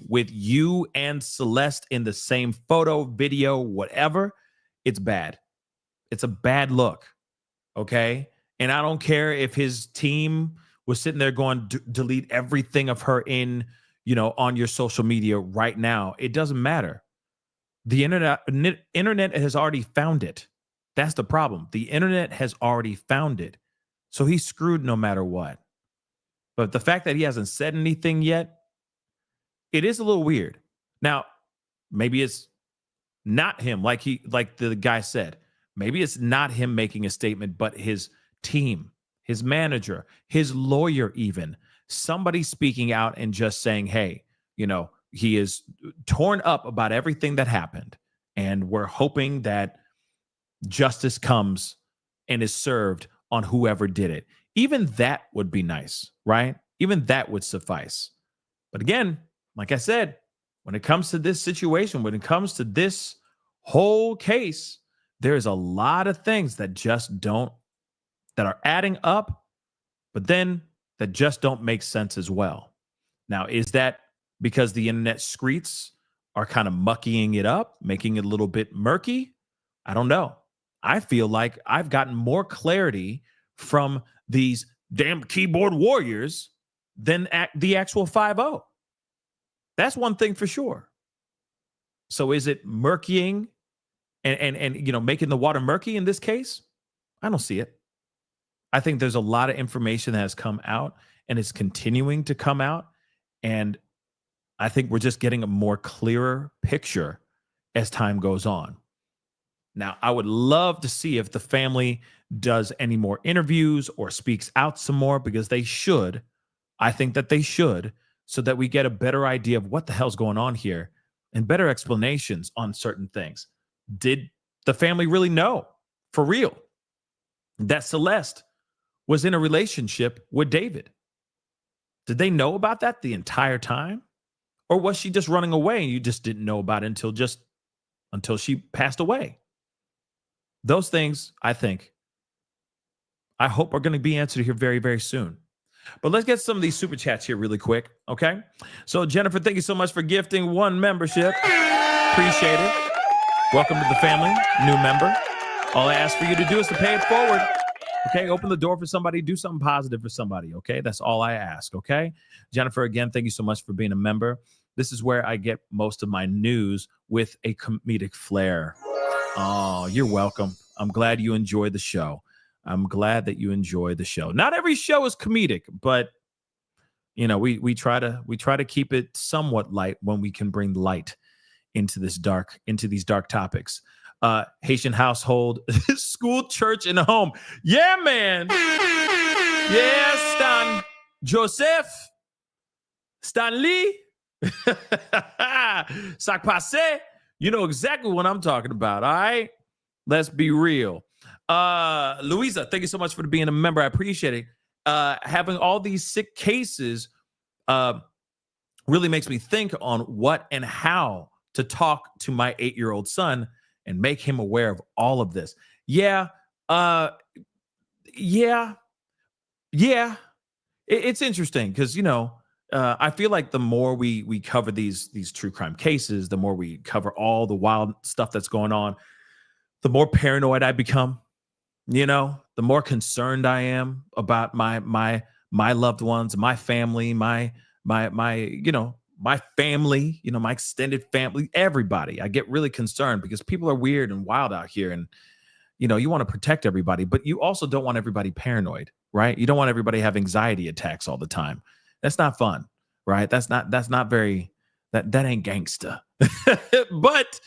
with you and Celeste in the same photo, video, whatever, it's bad. It's a bad look. Okay. And I don't care if his team was sitting there going, delete everything of her on your social media right now. It doesn't matter. The internet has already found it. That's the problem. The internet has already found it. So he's screwed no matter what. But the fact that he hasn't said anything yet, it is a little weird. Now, maybe it's not him, like the guy said. Maybe it's not him making a statement, but his team, his manager, his lawyer, even somebody speaking out and just saying, hey, he is torn up about everything that happened. And we're hoping that justice comes and is served on whoever did it. Even that would be nice, right? Even that would suffice. But again, like I said, when it comes to this situation, when it comes to this whole case, there's a lot of things that that are adding up, but then that just don't make sense as well. Now, is that because the internet streets are kind of muckying it up, making it a little bit murky? I don't know. I feel like I've gotten more clarity from these damn keyboard warriors than the actual 5-0. That's one thing for sure. So is it murkying and making the water murky in this case? I don't see it. I think there's a lot of information that has come out and is continuing to come out. And I think we're just getting a more clearer picture as time goes on. Now, I would love to see if the family does any more interviews or speaks out some more, because they should. I think that they should, so that we get a better idea of what the hell's going on here and better explanations on certain things. Did the family really know for real that Celeste was in a relationship with David? Did they know about that the entire time? Or was she just running away and you just didn't know about it until she passed away? Those things, I hope are going to be answered here very, very soon. But let's get some of these super chats here really quick, okay? So Jennifer, thank you so much for gifting 1 membership. Appreciate it. Welcome to the family, new member. All I ask for you to do is to pay it forward. Okay, open the door for somebody, do something positive for somebody, okay? That's all I ask, okay? Jennifer, again, thank you so much for being a member. This is where I get most of my news with a comedic flair. Oh, you're welcome. I'm glad you enjoy the show. I'm glad that you enjoy the show. Not every show is comedic, but you know, we try to keep it somewhat light when we can bring light into these dark topics. Haitian household, school, church, and home. Yeah, man. Yeah, Stan Joseph, Stanley, Sac Passe. You know exactly what I'm talking about. All right, let's be real. Louisa, thank you so much for being a member. I appreciate it. Having all these sick cases really makes me think on what and how to talk to my 8-year-old son and make him aware of all of this. Yeah. It's interesting because, you know, I feel like the more we cover these true crime cases, the more we cover all the wild stuff that's going on, the more paranoid I become. You know, the more concerned I am about my loved ones, my family, my family, you know, my extended family, everybody. I get really concerned because people are weird and wild out here, and you know, you want to protect everybody, but you also don't want everybody paranoid, right? You don't want everybody to have anxiety attacks all the time. That's not fun, right? That's not very that ain't gangsta. But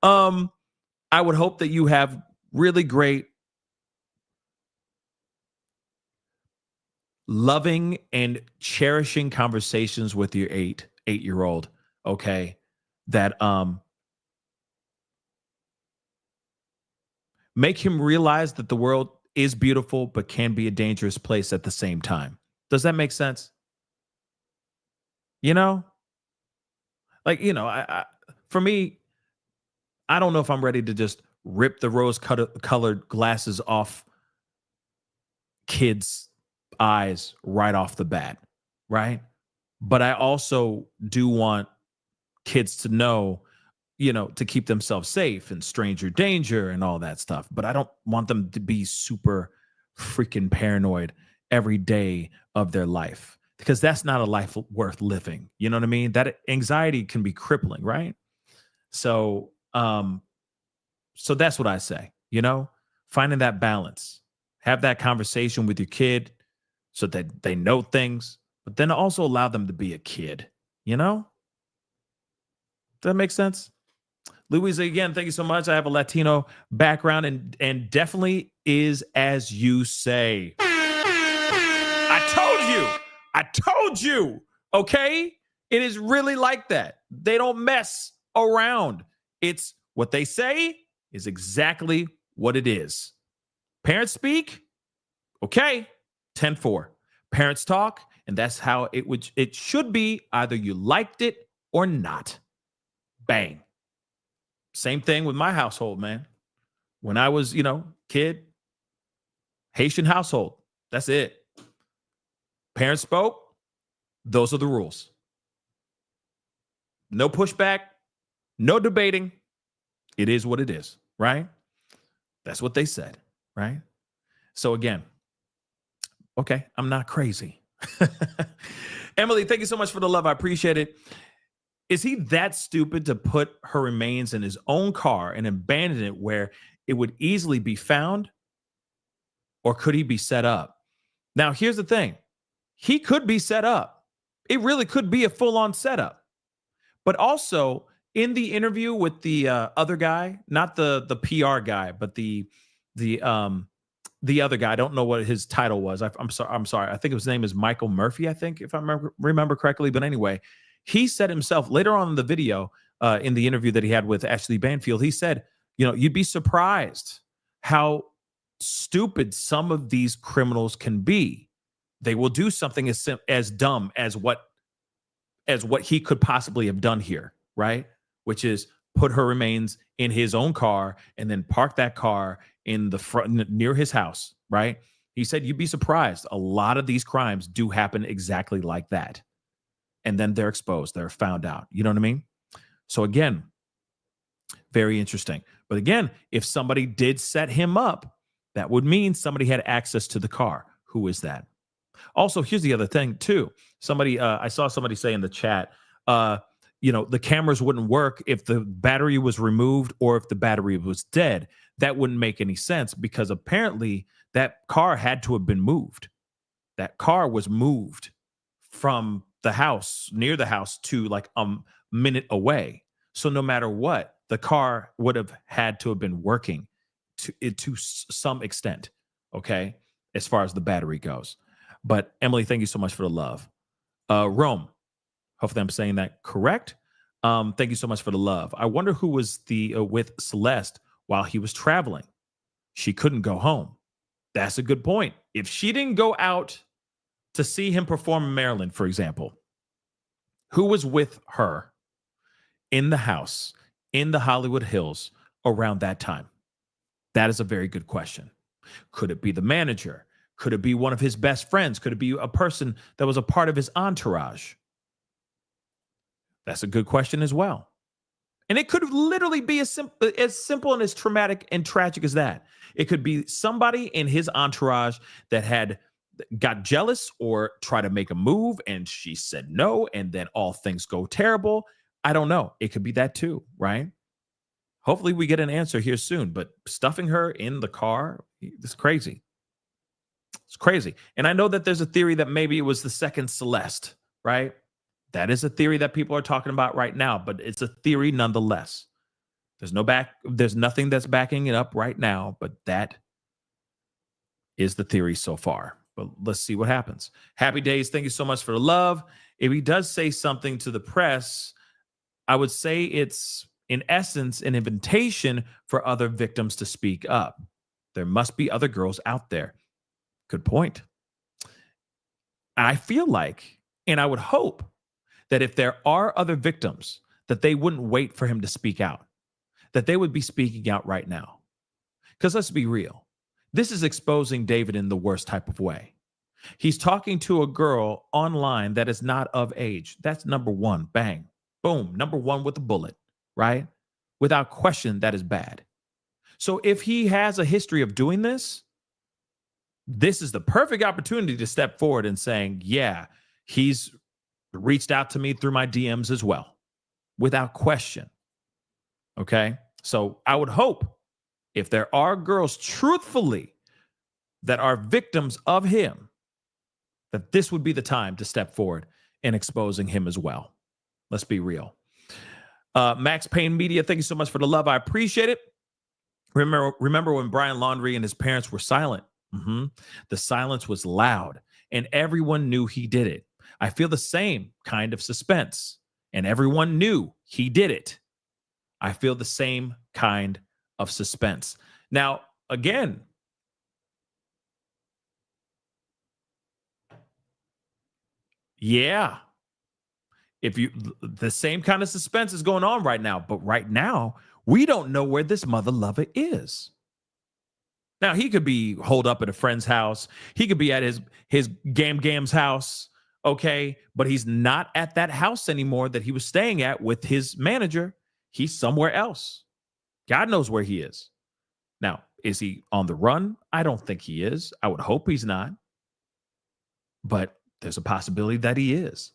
I would hope that you have really great, loving and cherishing conversations with your 8-year-old, okay? That make him realize that the world is beautiful but can be a dangerous place at the same time. Does that make sense? You know? Like, you know, for me, I don't know if I'm ready to just rip the rose-colored glasses off kids' eyes right off the bat, right? But I also do want kids to know, you know, to keep themselves safe and stranger danger and all that stuff. But I don't want them to be super freaking paranoid every day of their life, because that's not a life worth living. You know what I mean? That anxiety can be crippling, right? So, so that's what I say, you know, finding that balance, have that conversation with your kid so that they know things, but then also allow them to be a kid, you know? Does that make sense? Louisa, again, thank you so much. I have a Latino background and definitely is as you say. I told you, okay? It is really like that. They don't mess around. It's what they say is exactly what it is. Parents speak, okay, 10-4. Parents talk, and that's how it should be. Either you liked it or not. Bang. Same thing with my household, man. When I was, you know, kid, Haitian household. That's it. Parents spoke. Those are the rules. No pushback. No debating. It is what it is, right? That's what they said, right? So again, okay, I'm not crazy. Emily, thank you so much for the love. I appreciate it. Is he that stupid to put her remains in his own car and abandon it where it would easily be found? Or could he be set up? Now, here's the thing. He could be set up. It really could be a full-on setup. But also, in the interview with the other guy, not the PR guy, but the the other guy, I don't know what his title was. I'm sorry. I think his name is Michael Murphy, I think, if I remember correctly. But anyway, he said himself later on in the video, in the interview that he had with Ashley Banfield, he said, you'd be surprised how stupid some of these criminals can be. They will do something as dumb as what he could possibly have done here, right? Which is put her remains in his own car and then park that car in the front near his house, right? He said you'd be surprised. A lot of these crimes do happen exactly like that. And then they're exposed, they're found out. You know what I mean? So again, very interesting. But again, if somebody did set him up, that would mean somebody had access to the car. Who is that? Also, here's the other thing too. I saw somebody say in the chat, the cameras wouldn't work if the battery was removed or if the battery was dead. That wouldn't make any sense because apparently that car had to have been moved. That car was moved from the house, near the house, to like a minute away. So no matter what, the car would have had to have been working to some extent, okay, as far as the battery goes. But Emily, thank you so much for the love. Rome, hopefully I'm saying that correct. Thank you so much for the love. I wonder who was with Celeste while he was traveling. She couldn't go home. That's a good point. If she didn't go out to see him perform in Maryland, for example, who was with her in the house in the Hollywood Hills around that time? That is a very good question. Could it be the manager? Could it be one of his best friends? Could it be a person that was a part of his entourage? That's a good question as well. And it could literally be as simple and as traumatic and tragic as that. It could be somebody in his entourage that had got jealous or tried to make a move and she said no, and then all things go terrible. I don't know. It could be that too, right? Hopefully we get an answer here soon, but stuffing her in the car, it's crazy. It's crazy. And I know that there's a theory that maybe it was the second Celeste, right? That is a theory that people are talking about right now, but it's a theory nonetheless. There's nothing that's backing it up right now, but that is the theory so far. But let's see what happens. Happy days. Thank you so much for the love. If he does say something to the press, I would say it's, in essence, an invitation for other victims to speak up. There must be other girls out there. Good point. I feel like, and I would hope, that if there are other victims, that they wouldn't wait for him to speak out, that they would be speaking out right now. Because let's be real. This is exposing David in the worst type of way. He's talking to a girl online that is not of age. That's number one. Bang. Boom. Number one with a bullet, right? Without question, that is bad. So if he has a history of doing this, this is the perfect opportunity to step forward and saying, yeah, he's reached out to me through my DMs as well, without question. Okay? So I would hope if there are girls truthfully that are victims of him, that this would be the time to step forward in exposing him as well. Let's be real. Max Payne Media, thank you so much for the love. I appreciate it. Remember when Brian Laundrie and his parents were silent? The silence was loud, and everyone knew he did it. I feel the same kind of suspense, and everyone knew he did it. I feel the same kind of suspense. Now, again, yeah, the same kind of suspense is going on right now, but right now, we don't know where this mother lover is. Now, he could be holed up at a friend's house. He could be at his Gam's house. Okay, but he's not at that house anymore that he was staying at with his manager. He's somewhere else. God knows where he is. Now, is he on the run? I don't think he is. I would hope he's not. But there's a possibility that he is.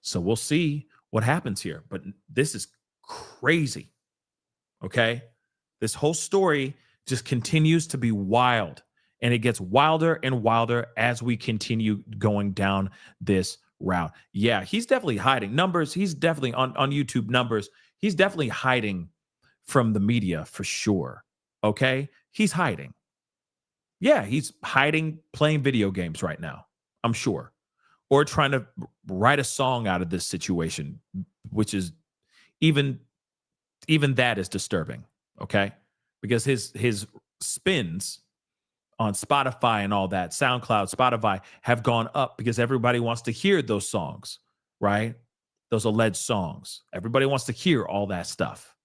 So we'll see what happens here. But this is crazy. Okay? This whole story just continues to be wild. And it gets wilder and wilder as we continue going down this route. Yeah, he's definitely hiding numbers. He's definitely on YouTube numbers. He's definitely hiding from the media for sure. Okay? He's hiding. Yeah, he's hiding, playing video games right now, I'm sure. Or trying to write a song out of this situation, which is even that is disturbing, okay? Because his spins on Spotify and all that, SoundCloud, Spotify, have gone up because everybody wants to hear those songs, right? Those alleged songs. Everybody wants to hear all that stuff.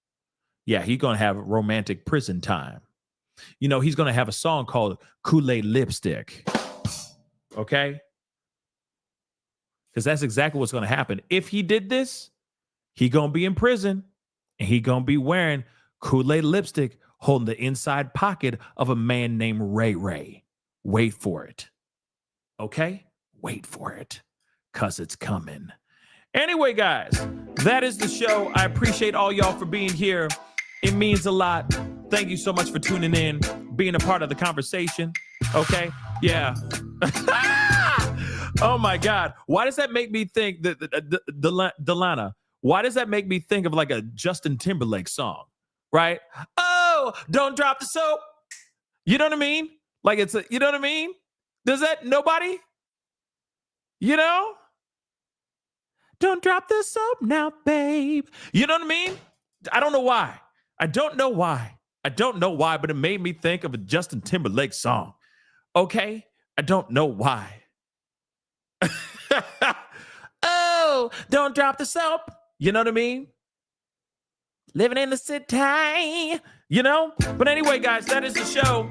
Yeah, he's going to have romantic prison time. You know, he's going to have a song called Kool-Aid Lipstick. Okay? Because that's exactly what's going to happen. If he did this, he going to be in prison and he going to be wearing Kool-Aid lipstick holding the inside pocket of a man named Ray Ray. Wait for it. Okay? Wait for it. Because it's coming. Anyway, guys, that is the show. I appreciate all y'all for being here. It means a lot. Thank you so much for tuning in, being a part of the conversation. Okay? Yeah. Oh, my God. Why does that make me think, Delana, why does that make me think of like a Justin Timberlake song, right? Oh, don't drop the soap. You know what I mean? Like it's, you know what I mean? Does that, nobody? You know? Don't drop the soap now, babe. You know what I mean? I don't know why. I don't know why, but it made me think of a Justin Timberlake song. Okay? I don't know why. Oh, don't drop the soap. You know what I mean? Living in the city, you know? But anyway, guys, that is the show.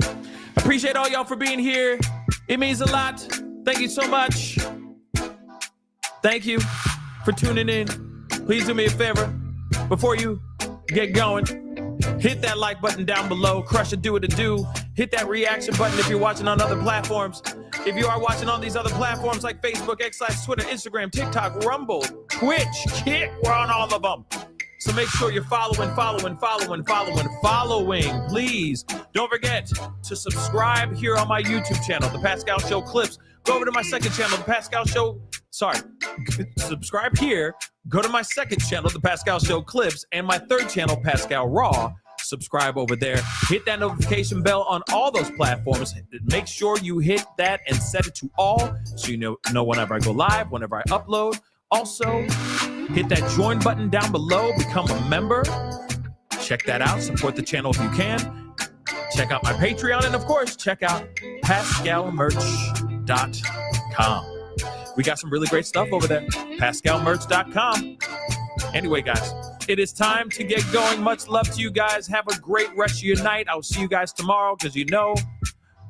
Appreciate all y'all for being here. It means a lot. Thank you so much. Thank you for tuning in. Please do me a favor. Before you get going, hit that like button down below. Crush it, do it, do. Hit that reaction button if you're watching on other platforms. If you are watching on these other platforms like Facebook, X, Twitter, Instagram, TikTok, Rumble, Twitch, Kick, we're on all of them. So make sure you're following. Please don't forget to subscribe here on my YouTube channel, The Pascal Show Clips. Go over to my second channel, The Pascal Show. Subscribe here. Go to my second channel, The Pascal Show Clips, and my third channel, Pascal Raw. Subscribe over there. Hit that notification bell on all those platforms. Make sure you hit that and set it to all so you know whenever I go live, whenever I upload. Also, hit that join button down below. Become a member. Check that out. Support the channel if you can. Check out my Patreon. And, of course, check out PascalMerch.com. We got some really great stuff over there. PascalMerch.com. Anyway, guys, it is time to get going. Much love to you guys. Have a great rest of your night. I'll see you guys tomorrow because you know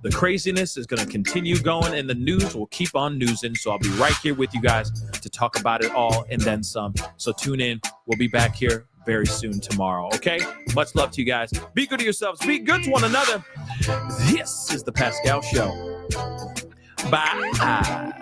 the craziness is going to continue going and the news will keep on newsing. So I'll be right here with you guys to talk about it all and then some. So tune in. We'll be back here very soon tomorrow. Okay? Much love to you guys. Be good to yourselves. Be good to one another. This is The Pascal Show. Bye.